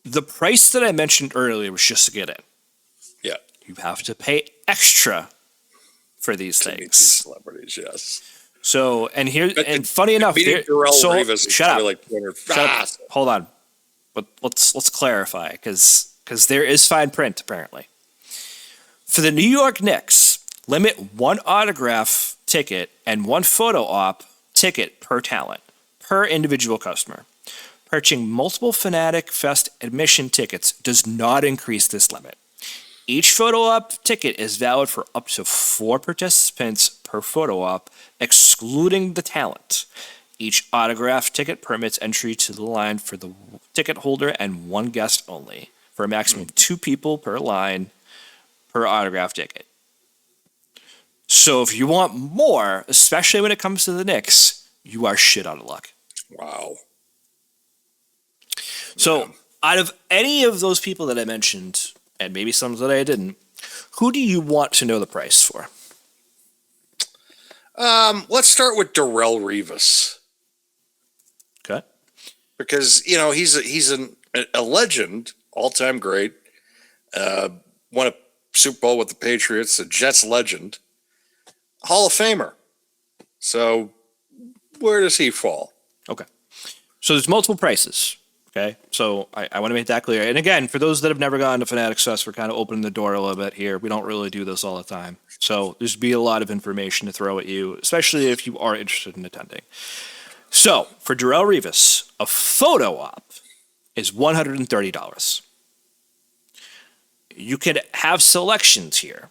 the price that I mentioned earlier was just to get in. Yeah. You have to pay extra for these things. These celebrities, yes. So, and funny enough, shut up. Hold on. But let's clarify, because there is fine print, apparently. For the New York Knicks, limit one autograph ticket and one photo op ticket per talent, per individual customer. Purchasing multiple Fanatic Fest admission tickets does not increase this limit. Each photo op ticket is valid for up to 4 participants per photo op, excluding the talent. Each autograph ticket permits entry to the line for the ticket holder and one guest only, for a maximum of 2 people per line per autograph ticket. So if you want more, especially when it comes to the Knicks, you are shit out of luck. Wow. So out of any of those people that I mentioned, and maybe some that I didn't, who do you want to know the price for? Let's start with Darrell Revis. Okay. Because, he's a legend, all-time great. Won a Super Bowl with the Patriots, a Jets legend. Hall of Famer. So where does he fall? Okay. So there's multiple prices. Okay. So I want to make that clear. And again, for those that have never gone to Fanatics Fest, we're kind of opening the door a little bit here. We don't really do this all the time. So there's be a lot of information to throw at you, especially if you are interested in attending. So for Darrell Revis, a photo op is $130. You can have selections here.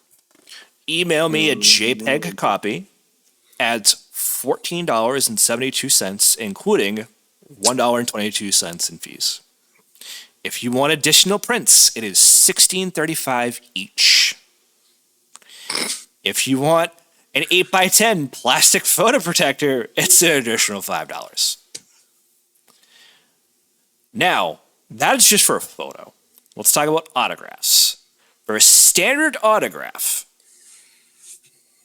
Email me a JPEG copy, adds $14.72, including $1.22 in fees. If you want additional prints, it is $16.35 each. If you want an 8x10 plastic photo protector, it's an additional $5. Now, that is just for a photo. Let's talk about autographs. For a standard autograph,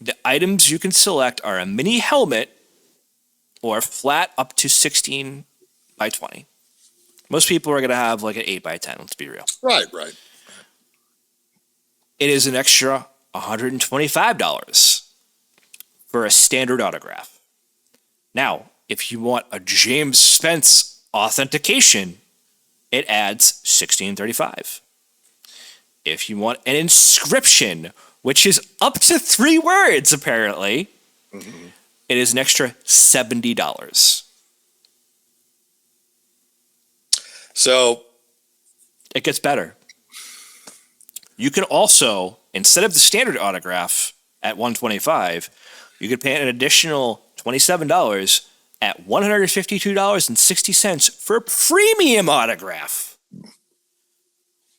the items you can select are a mini helmet or flat up to 16 by 20. Most people are going to have like an 8 by 10, let's be real. Right. It is an extra $125 for a standard autograph. Now, if you want a James Spence authentication, it adds $16.35. If you want an inscription, which is up to 3 words apparently, it is an extra $70. So It gets better. You can also, instead of the standard autograph at $125, you could pay an additional $27 at $152.60 for a premium autograph.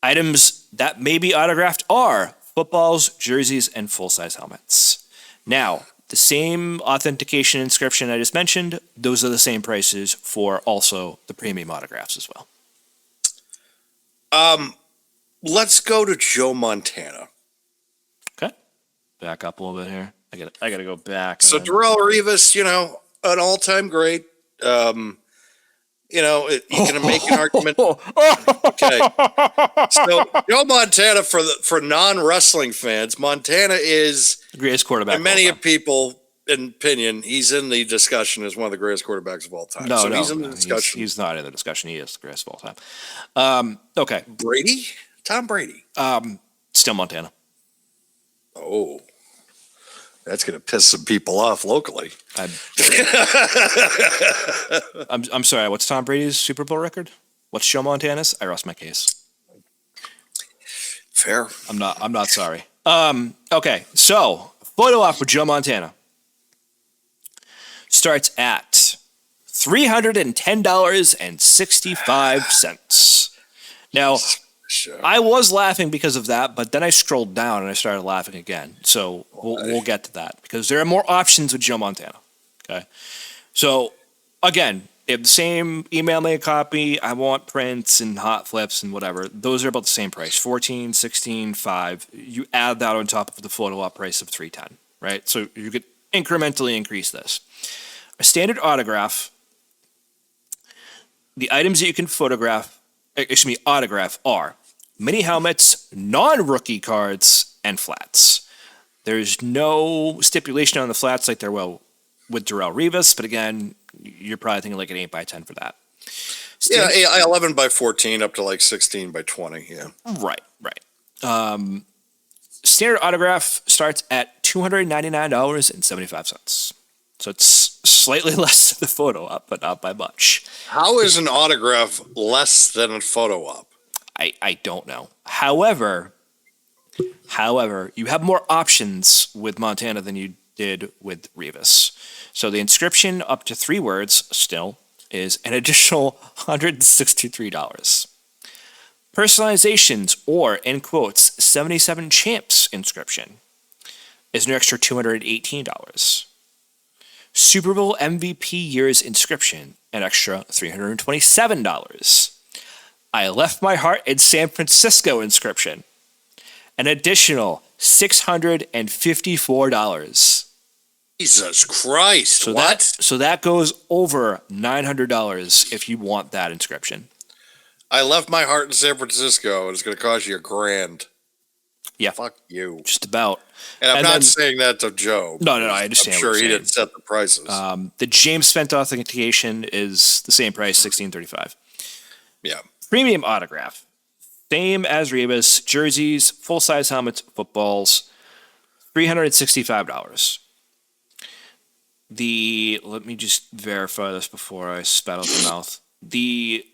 Items that may be autographed are footballs, jerseys, and full-size helmets. Now, the same authentication inscription I just mentioned, those are the same prices for also the premium autographs as well. let's go to Joe Montana. Okay. Back up a little bit here. I gotta go back. So Darrell Revis, an all-time great. You can make an argument. Okay. So Joe Montana, for non-wrestling fans, Montana is the greatest quarterback. in many people opinion, he's in the discussion as one of the greatest quarterbacks of all time. He's in the discussion. He's not in the discussion. He is the greatest of all time. Okay. Brady? Tom Brady. Still Montana. Oh. That's going to piss some people off locally. I'm sorry. What's Tom Brady's Super Bowl record? What's Joe Montana's? I rest my case. Fair. I'm not sorry. Okay. So photo op with Joe Montana starts at $310.65. Now, Sure. I was laughing because of that, but then I scrolled down and I started laughing again. So we'll get to that because there are more options with Joe Montana. Okay. So again, if the same email me a copy, I want prints and hot flips and whatever. Those are about the same price, 14, 16, 5. You add that on top of the photo op price of 310, right? So you could incrementally increase this. A standard autograph, the items that you can autograph are mini helmets, non-rookie cards, and flats. There's no stipulation on the flats like there will with Darrell Revis, but again, you're probably thinking like an 8x10 for that. Yeah, 11 by 14 up to like 16 by 20. Yeah. Right. Standard autograph starts at $299.75. So it's slightly less than the photo op, but not by much. How is an autograph less than a photo op? I don't know. However, you have more options with Montana than you did with Revis. So the inscription up to 3 words still is an additional $163. Personalizations or, in quotes, 77 champs inscription. is an extra $218. Super Bowl MVP year's inscription, an extra $327. I Left My Heart in San Francisco inscription, an additional $654. Jesus Christ. So what? So that goes over $900 if you want that inscription. I left my heart in San Francisco, and it's going to cost you $1,000. Yeah. Fuck you. Just about. And I'm not saying that to Joe. No, I understand. I'm sure he didn't set the prices. The James Fent authentication is the same price, $1635. Yeah. Premium autograph, same as Rebus, jerseys, full-size helmets, footballs, $365. Let me just verify this before I spat out the mouth. The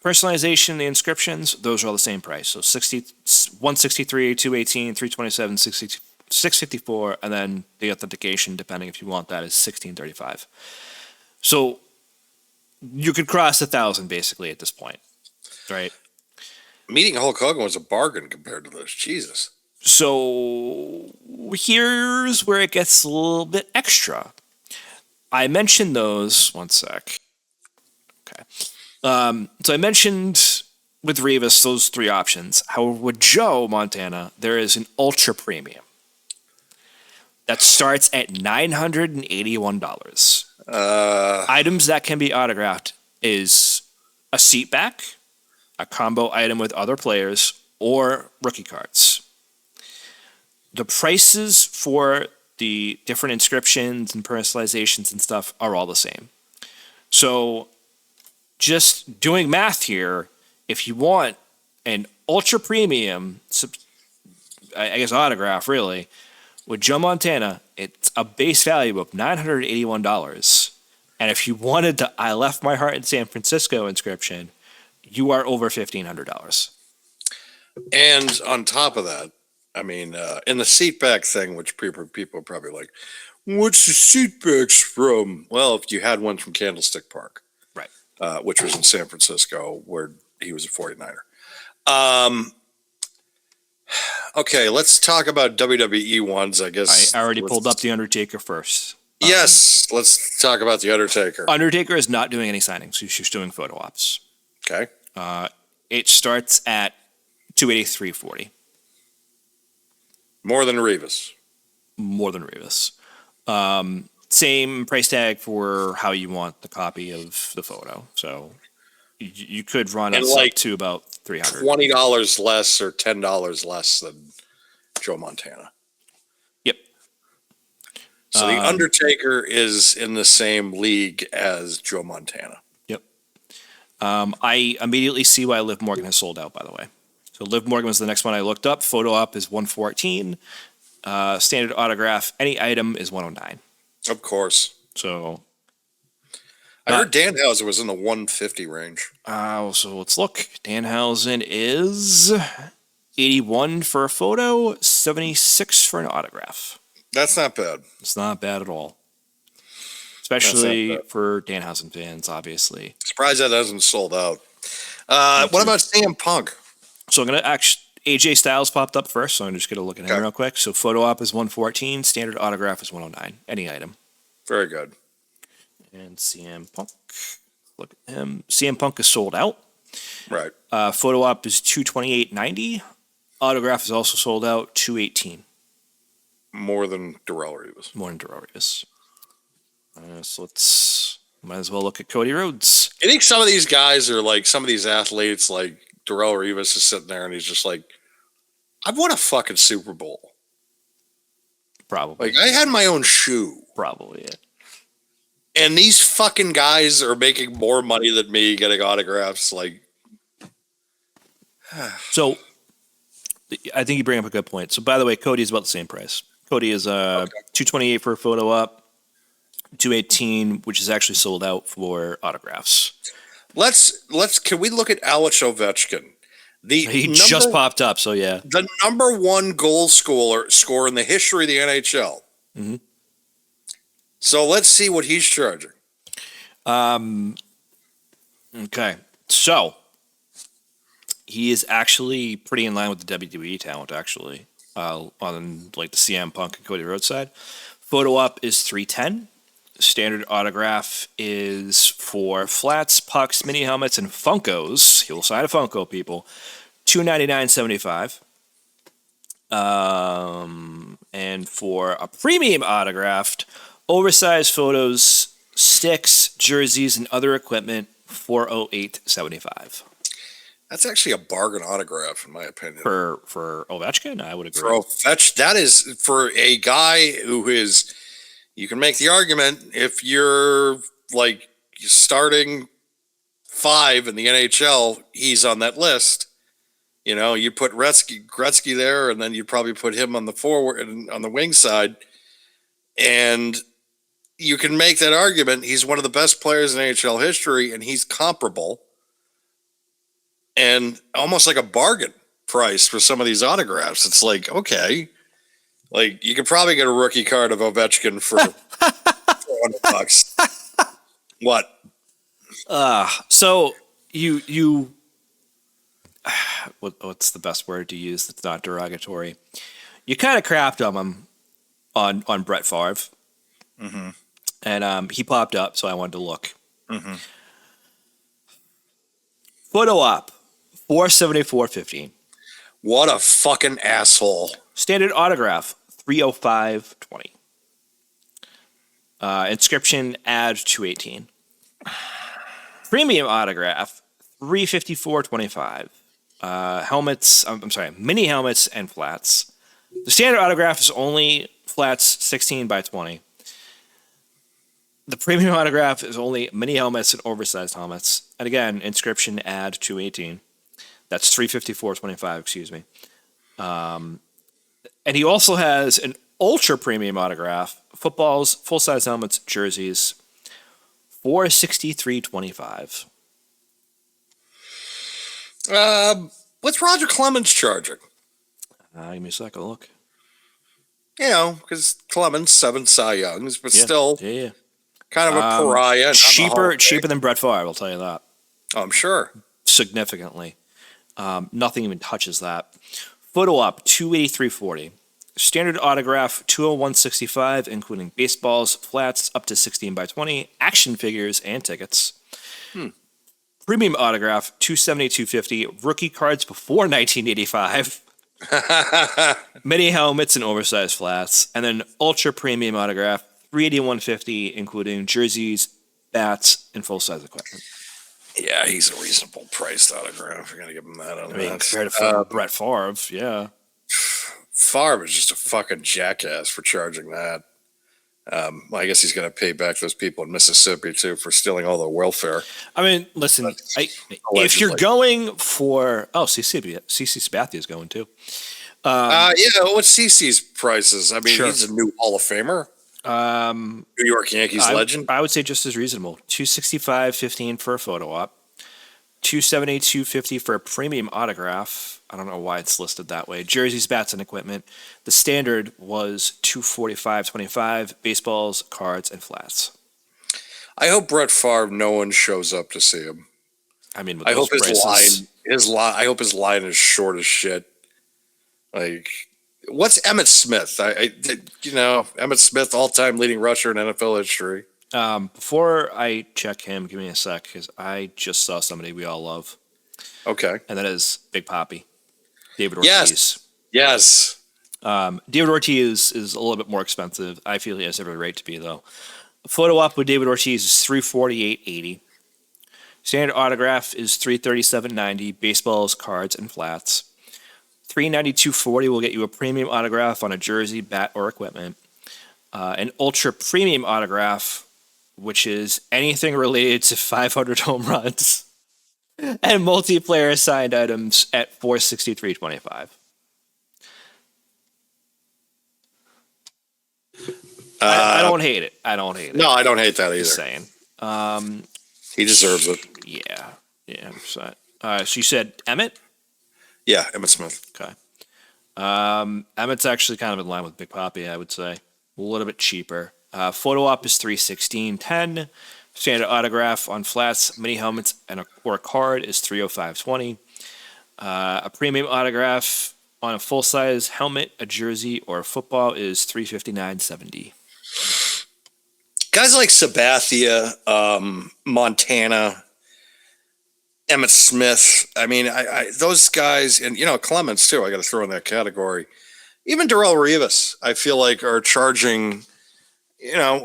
personalization, the inscriptions, those are all the same price. So 163, 218, 327, 654, and then the authentication, depending if you want that, is $1635. So you could cross 1,000 basically at this point, right? Meeting Hulk Hogan was a bargain compared to this. Jesus. So here's where it gets a little bit extra. I mentioned those. One sec. Okay. So I mentioned with Revis those three options. However, with Joe Montana, there is an ultra premium that starts at $981. Items that can be autographed is a seat back, a combo item with other players, or rookie cards. The prices for the different inscriptions and personalizations and stuff are all the same. So just doing math here, if you want an ultra premium, I guess autograph really, with Joe Montana, it's a base value of $981. And if you wanted the I Left My Heart in San Francisco inscription, you are over $1,500. And on top of that, I mean, in the seatback thing, which people are probably like, what's the seatbacks from? Well, if you had one from Candlestick Park, Right. Which was in San Francisco, where he was a 49er. Okay, let's talk about WWE ones, I guess. I already pulled up The Undertaker first. Yes, let's talk about The Undertaker. Undertaker is not doing any signings. He's just doing photo ops. Okay. It starts at $283.40. More than Revis. More than Revis. Same price tag for how you want the copy of the photo. So you could run us up to about $300. $20 less or $10 less than Joe Montana. Yep. So The Undertaker is in the same league as Joe Montana. Yep. I immediately see why Liv Morgan has sold out, by the way. So Liv Morgan was the next one I looked up. Photo op is $114. Standard autograph, any item is $109. Of course. So I heard Danhausen was in the $150 range. So let's look. Danhausen is $81 for a photo, $76 for an autograph. That's not bad. It's not bad at all. Especially for Danhausen fans, obviously. Surprised that hasn't sold out. What about CM Punk? So I'm going to AJ Styles popped up first, so I'm just going to look at him real quick. So photo op is $114, standard autograph is $109, any item. Very good. And CM Punk, look at him. CM Punk is sold out. Right. Photo op is $228.90. Autograph is also sold out, $218. More than Darrell Revis. More than Darrell Revis. So might as well look at Cody Rhodes. I think some of these guys are like, some of these athletes, like Darrell Revis is sitting there and he's just like, I've won a fucking Super Bowl. Probably. Like, I had my own shoe. Probably it. And these fucking guys are making more money than me getting autographs. Like, so I think you bring up a good point. So by the way, Cody is about the same price. Cody is $228 for a photo op, $218, which is actually sold out for autographs. Can we look at Alex Ovechkin? He just popped up, so yeah. The number one goal scorer in the history of the NHL. Mm-hmm. So let's see what he's charging. Okay, so he is actually pretty in line with the WWE talent, actually. on like the CM Punk and Cody Rhodes side. Photo op is $310. Standard autograph is for flats, pucks, mini helmets, and Funkos. He will sign a Funko, people. $299.75. And for a premium autographed, oversized photos, sticks, jerseys, and other equipment, $408.75. That's actually a bargain autograph, in my opinion. For Ovechkin, I would agree. For Ovechkin, that is for a guy who is. You can make the argument if you're like starting 5 in the NHL, he's on that list. You know, you put Gretzky there, and then you probably put him on the forward and on the wing side, and you can make that argument. He's one of the best players in NHL history, and he's comparable, and almost like a bargain price for some of these autographs. It's like, okay, like you could probably get a rookie card of Ovechkin for $400. What? So you what's the best word to use that's not derogatory? You kind of crapped on him on Brett Favre, and he popped up, so I wanted to look. Photo op, $474.15. What a fucking asshole! Standard autograph, $305.20. Inscription, add $218. Premium autograph, $354.25. Helmets, mini helmets and flats. The standard autograph is only flats 16 by 20. The premium autograph is only mini helmets and oversized helmets. And again, inscription, add $218. That's $354.25, excuse me. And he also has an ultra premium autograph, footballs, full-size helmets, jerseys, $463.25. What's Roger Clemens charging? Give me a second, look. You know, because Clemens 7 Cy Youngs, but still Yeah. kind of a pariah. Cheaper than Brett Favre, I'll tell you that. Oh, I'm sure. Significantly. Nothing even touches that. Photo op, $283.40. Standard autograph, $201.65, including baseballs, flats up to 16 by 20, action figures, and tickets. Premium autograph, $272.50. Rookie cards before 1985. Mini helmets and oversized flats. And then ultra premium autograph, $381.50, including jerseys, bats, and full-size equipment. Yeah, he's a reasonable priced autograph. You're going to give him that on that. Compared to Brett Favre, yeah. Favre is just a fucking jackass for charging that. Well, I guess he's going to pay back those people in Mississippi, too, for stealing all the welfare. I mean, listen, if you're going for... Oh, CC Sabathia is going, too. What's CC's prices? I mean, he's a new Hall of Famer. New York Yankees legend. I would say just as reasonable. $265.15 for a photo op. $272.50 for a premium autograph. I don't know why it's listed that way. Jerseys, bats, and equipment. The standard was $245.25. Baseballs, cards, and flats. I hope Brett Favre, no one shows up to see him. I mean, I hope his line is short as shit. Like, what's Emmitt Smith? Emmitt Smith, all-time leading rusher in NFL history. Before I check him, give me a sec, because I just saw somebody we all love. Okay. And that is Big Papi, David Ortiz. Yes. David Ortiz is a little bit more expensive. I feel he has every right to be, though. A photo op with David Ortiz is $348.80. Standard autograph is $337.90. Baseballs, cards, and flats. $392.40 will get you a premium autograph on a jersey, bat, or equipment. An ultra premium autograph, which is anything related to 500 home runs, and multiplayer signed items at $463.25. I don't hate it. No, I don't hate that either. Just saying. He deserves it. Yeah. 100%. So you said Emmitt? Yeah, Emmitt Smith. Okay. Emmett's actually kind of in line with Big Papi, I would say. A little bit cheaper. Photo op is $316.10. Standard autograph on flats, mini helmets, or a card is $305.20. A premium autograph on a full size helmet, a jersey, or a football is $359.70. Guys like Sabathia, Montana, Emmett Smith. I mean, I those guys, and Clements too. I got to throw in that category. Even Darrell Rivas, I feel like are charging,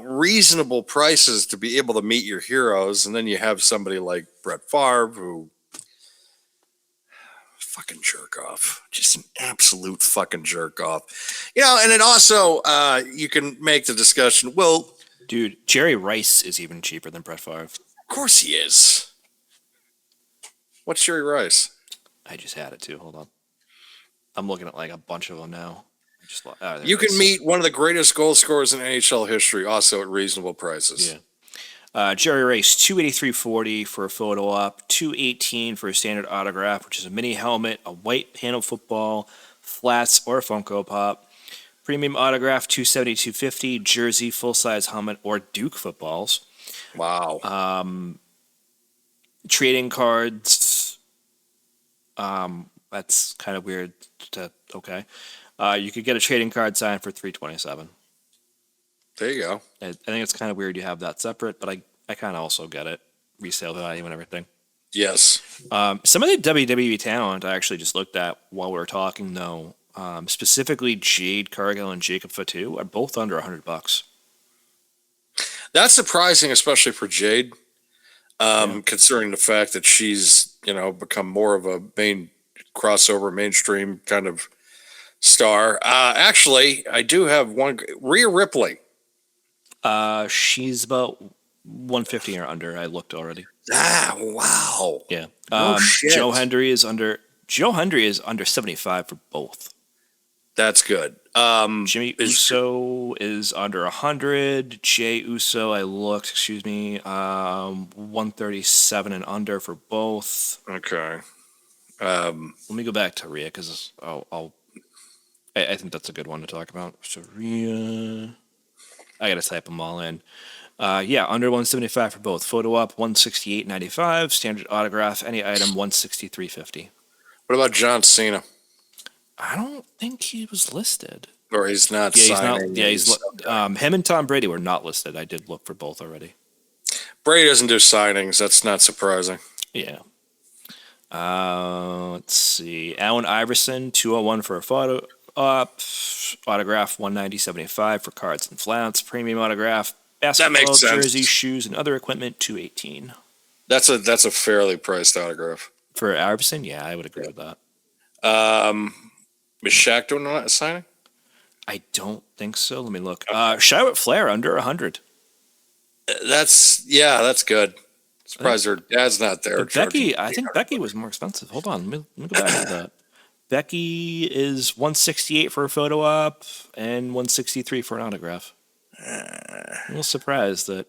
reasonable prices to be able to meet your heroes, and then you have somebody like Brett Favre who fucking jerk off, just an absolute fucking jerk off. And then also you can make the discussion. Well, dude, Jerry Rice is even cheaper than Brett Favre. Of course he is. What's Jerry Rice? I just had it too. Hold on. I'm looking at like a bunch of them now. You can meet one of the greatest goal scorers in NHL history also at reasonable prices. Yeah. Jerry Rice, $283.40 for a photo op, $218 for a standard autograph, which is a mini helmet, a white panel football, flats, or a Funko Pop. Premium autograph, $272.50, jersey, full size helmet, or Duke footballs. Wow. Trading cards. That's kind of weird. Okay. You could get a trading card signed for $327. There you go. I think it's kind of weird you have that separate, but I kind of also get it. Resale value and everything. Yes. Some of the WWE talent I actually just looked at while we were talking, though, specifically Jade Cargill and Jacob Fatu, are both under $100. That's surprising, especially for Jade, considering the fact that she's, become more of a main crossover, mainstream kind of star. Actually, I do have one. Rhea Ripley. She's about 150 or under. I looked already. Wow. Yeah. Shit. Joe Hendry is under 75 for both. That's good. Jimmy Uso is under 100. Jay Uso, 137 and under for both. Okay. Let me go back to Rhea because I think that's a good one to talk about. So Rhea, I gotta type them all in. Under 175 for both. Photo op 168.95. Standard autograph, any item 163.50. What about John Cena? I don't think he was listed. Or he's not signing. Him and Tom Brady were not listed. I did look for both already. Brady doesn't do signings. That's not surprising. Yeah. Let's see. Allen Iverson, 201 for a photo op. Autograph 190.75 for cards and flats. Premium autograph. Basketball, jersey, shoes, and other equipment, $218. That's a fairly priced autograph. For Iverson, yeah, I would agree with that. Is Shaq doing a signing? I don't think so. Let me look. Charlotte Flair under 100. That's good. Surprised her dad's not there. Becky, I think Becky was more expensive. Hold on, let me go back to that. Becky is 168 for a photo op and 163 for an autograph. I'm a little surprised that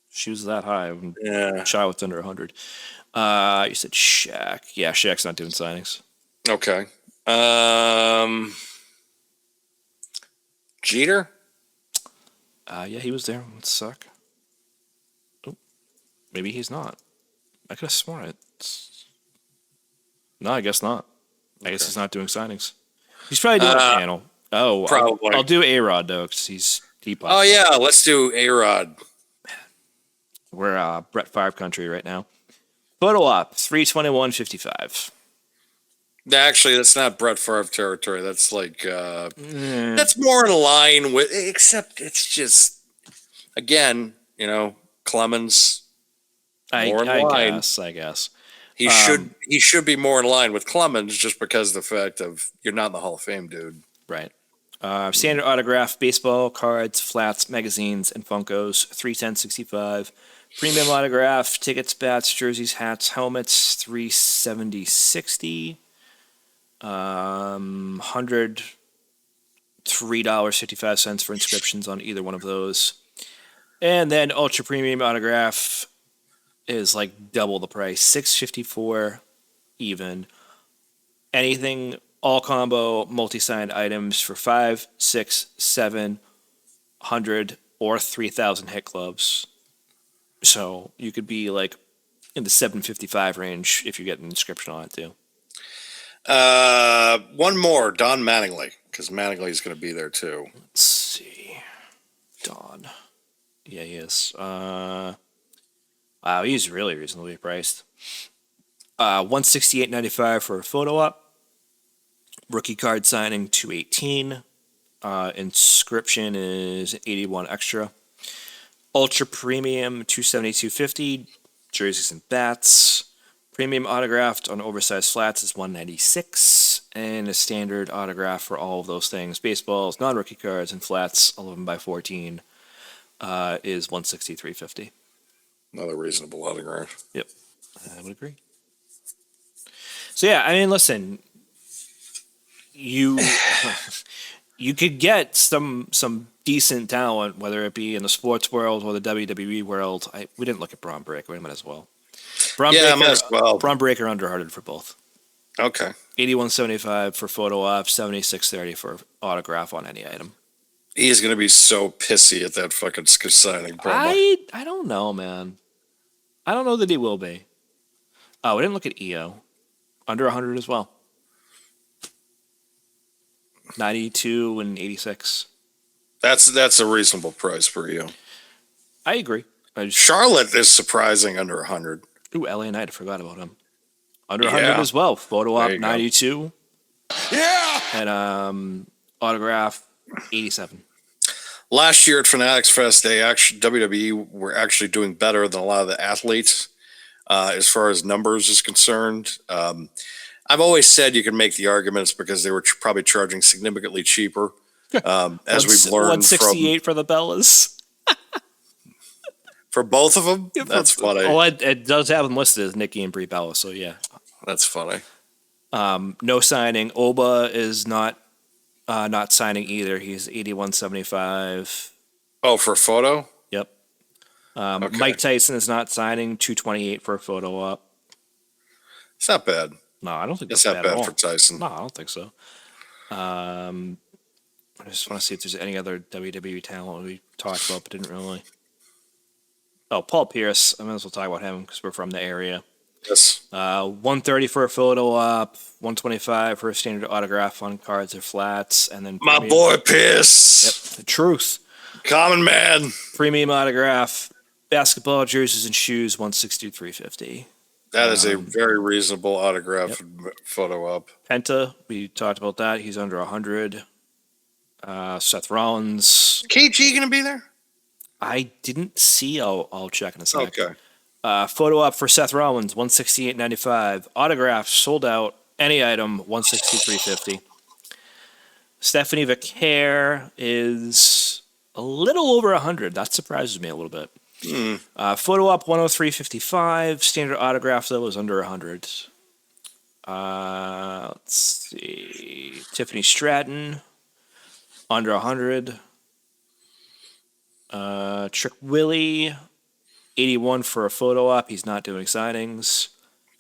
she was that high. Yeah. Charlotte's under 100. You said Shaq. Yeah, Shaq's not doing signings. Okay. Jeter? Yeah, he was there. Let's suck. Oh, maybe he's not. I could have sworn it. No, I guess not. I guess he's not doing signings. He's probably doing a panel. Oh, probably. I'll do A-Rod, though, because he's deep. Oh, yeah, let's do A-Rod. We're Brett Favre country right now. Photo op, 321.55. Actually, that's not Brett Favre territory. That's like, that's more in line with, except it's just, again, Clemens. I guess. He should be more in line with Clemens just because of the fact of you're not in the Hall of Fame, dude. Right. Standard autograph, baseball, cards, flats, magazines, and Funkos, $310.65. Premium autograph, tickets, bats, jerseys, hats, helmets, $370.60. $103.55 for inscriptions on either one of those. And then ultra premium autograph is like double the price, $654 even. Anything all combo multi-signed items for $500, $600, $700, or 3,000 hit clubs. So you could be like in the $755 range if you get an inscription on it too. One more, Don Mattingly, because Mattingly's going to be there too. Let's see. Dawn. Yeah, he is. Wow, he's really reasonably priced. 168.95 for a photo op. Rookie card signing 218. Inscription is 81 extra. Ultra premium 272.50. Jerseys and bats. Premium autographed on oversized flats is 196, and a standard autograph for all of those things, baseballs, non-rookie cards, and flats 11x14 is 163.50. Another reasonable autograph. Yep, I would agree. So yeah, I mean, listen, you you could get some decent talent, whether it be in the sports world or the WWE world. We didn't look at Braun Breaker, we might as well. Braun Breaker under 100 for both. Okay. 81.75 for photo op, 76.30 for autograph on any item. He is going to be so pissy at that fucking signing promo. I don't know, man. I don't know that he will be. Oh, we didn't look at EO. Under 100 as well. 92 and 86. That's a reasonable price for you. I agree. Charlotte is surprising under 100. Ooh, LA Knight, I forgot about him. Under 100 as well. Photo op 92. Yeah. And autograph 87. Last year at Fanatics Fest, WWE were actually doing better than a lot of the athletes as far as numbers is concerned. I've always said you can make the arguments because they were probably charging significantly cheaper. As we've learned 168 for the Bellas. For both of them? Yeah, that's funny. Oh, it does have them listed as Nikki and Brie Bella, so yeah. That's funny. No signing. Oba is not signing either. He's 81.75. Oh, for a photo? Yep. Okay. Mike Tyson is not signing. 228 for a photo op. It's not bad. No, I don't think it's that's not bad bad for Tyson. No, I don't think so. I just want to see if there's any other WWE talent we talked about, but didn't really. Oh, Paul Pierce. I might as well talk about him because we're from the area. Yes. 130 for a photo op, 125 for a standard autograph on cards or flats, and then my boy Pierce. Yep, the truth. Common man. Premium autograph, basketball jerseys and shoes, 163.50. That is a very reasonable autograph photo op. Penta, we talked about that. He's under 100. Seth Rollins. KG going to be there? I didn't see. I'll check in a sec. Okay. Photo op for Seth Rollins, 168.95. Autograph sold out. Any item, 163.50. Stephanie Vaquer is a little over 100. That surprises me a little bit. Photo op 103.55. Standard autograph though is under 100. Let's see. Tiffany Stratton under 100. Trick Willie 81 for a photo op. He's not doing signings.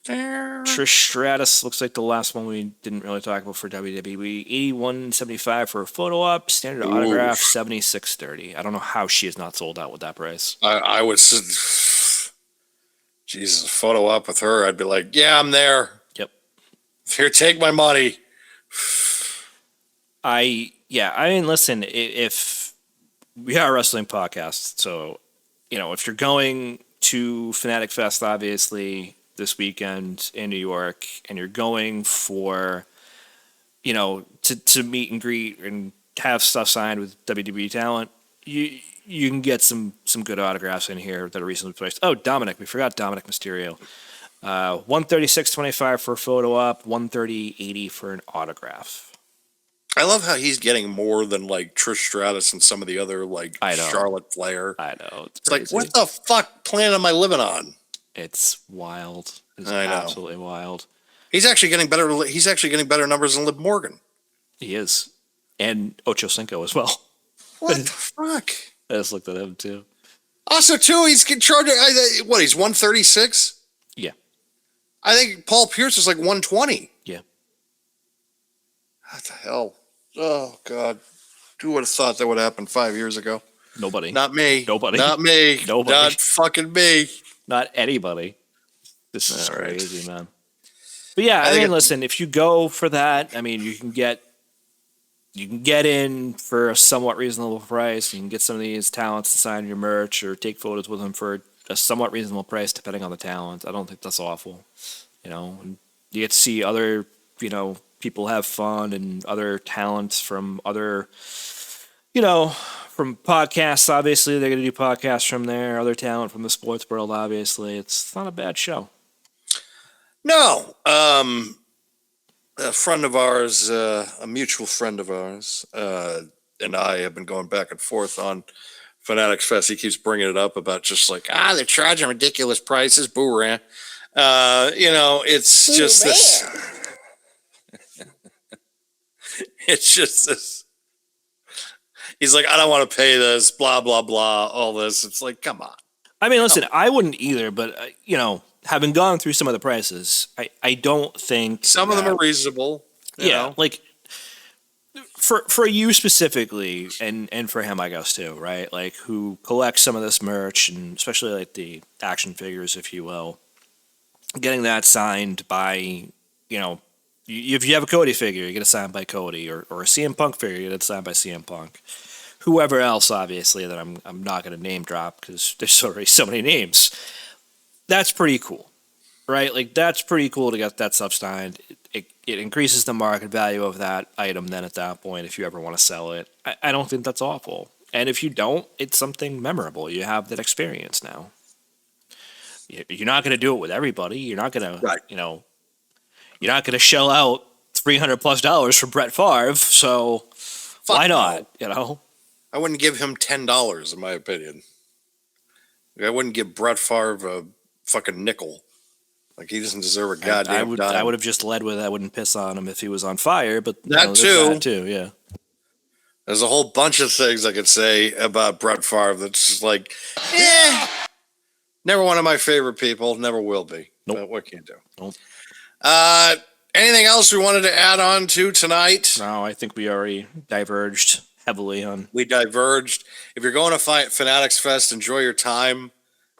Trish Stratus looks like the last one we didn't really talk about for WWE. 81.75 for a photo op. Standard autograph 76.30. I don't know how she is not sold out with that price. I would. Jesus, photo op with her. I'd be like, yeah, I'm there. Yep. Here, take my money. I mean, listen, if we are a wrestling podcast, so if you're going to Fanatic Fest, obviously this weekend in New York, and you're going for, to meet and greet and have stuff signed with WWE talent, you can get some good autographs in here that are reasonably priced. Oh, Dominic, we forgot Dominic Mysterio. 136.25 for a photo op, 130.80 for an autograph. I love how he's getting more than like Trish Stratus and some of the other Charlotte Flair. I know. It's like, what the fuck planet am I living on? It's wild. It's I know. Absolutely wild. He's actually getting better. He's actually getting better numbers than Liv Morgan. He is, and Ocho Cinco as well. What the fuck? I just looked at him too. Also, too, he's charging. What? He's 136. Yeah. I think Paul Pierce is like 120. Yeah. What the hell? Oh God! Who would have thought that would happen 5 years ago? Nobody. Not me. Nobody. Not me. Nobody. Not fucking me. Not anybody. This is All right. crazy, man. But yeah, I think mean, listen, if you go for that, I mean, you can get in for a somewhat reasonable price. You can get some of these talents to sign your merch or take photos with them for a somewhat reasonable price, depending on the talent. I don't think that's awful. And you get to see other, people have fun and other talents from other, from podcasts. Obviously, they're going to do podcasts from there. Other talent from the sports world. Obviously, it's not a bad show. No, a friend of ours, a mutual friend of ours, and I have been going back and forth on Fanatics Fest. He keeps bringing it up about just like, they're charging ridiculous prices. Boo-ran. It's just this. It's just this. He's like, I don't want to pay this, blah, blah, blah, all this. It's like, come on. I mean, listen, I wouldn't either, but, having gone through some of the prices, I don't think some of them are reasonable. You know? Like for you specifically, and for him, I guess too, right? Like who collects some of this merch, and especially like the action figures, if you will, getting that signed by, if you have a Cody figure, you get it signed by Cody, or a CM Punk figure, you get it signed by CM Punk. Whoever else, obviously, that I'm not going to name drop because there's already so many names. That's pretty cool, right? Like, that's pretty cool to get that stuff signed. It increases the market value of that item then at that point if you ever want to sell it. I don't think that's awful. And if you don't, it's something memorable. You have that experience now. You're not going to do it with everybody. You're not going to, you're not going to shell out $300+ for Brett Favre. So why not, I wouldn't give him $10, in my opinion. I wouldn't give Brett Favre a fucking nickel. Like, he doesn't deserve a goddamn dime. I would have just led with I wouldn't piss on him if he was on fire, but that too, yeah. There's a whole bunch of things I could say about Brett Favre that's just like, never one of my favorite people, never will be. Nope. But what can you do? Nope. Anything else we wanted to add on to tonight? No, I think we already diverged heavily on. We diverged. If you're going to Fanatics Fest, enjoy your time.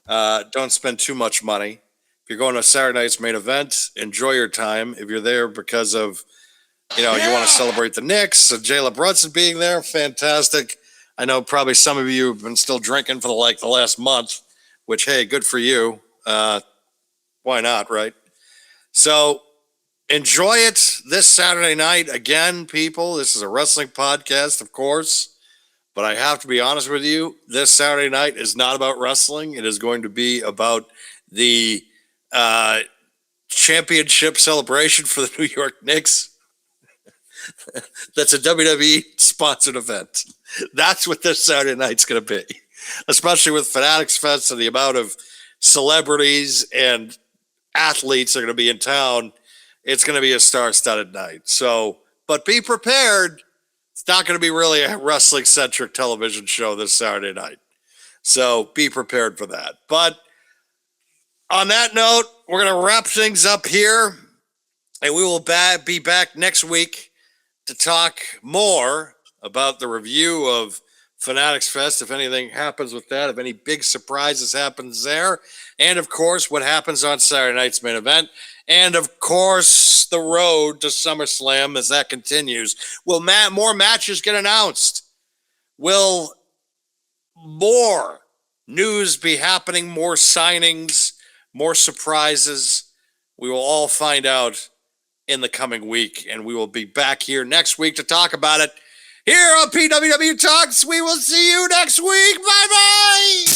Don't spend too much money. If you're going to Saturday night's main event, enjoy your time. If you're there because of, you want to celebrate the Knicks, Jayla Brunson being there, fantastic. I know probably some of you have been still drinking for the last month, which, hey, good for you. Why not, right? So enjoy it this Saturday night. Again, people, this is a wrestling podcast, of course, but I have to be honest with you. This Saturday night is not about wrestling. It is going to be about the championship celebration for the New York Knicks. That's a WWE sponsored event. That's what this Saturday night's going to be, especially with Fanatics Fest and the amount of celebrities and athletes that are going to be in town. It's going to be a star-studded night. So, but be prepared. It's not going to be really a wrestling-centric television show this Saturday night. So be prepared for that. But on that note, we're going to wrap things up here, and we will be back next week to talk more about the review of Fanatics Fest, if anything happens with that, if any big surprises happens there, and of course, what happens on Saturday night's main event, and of course, the road to SummerSlam as that continues. Will more matches get announced? Will more news be happening, more signings, more surprises? We will all find out in the coming week, and we will be back here next week to talk about it. Here on PWW Talks, we will see you next week. Bye-bye!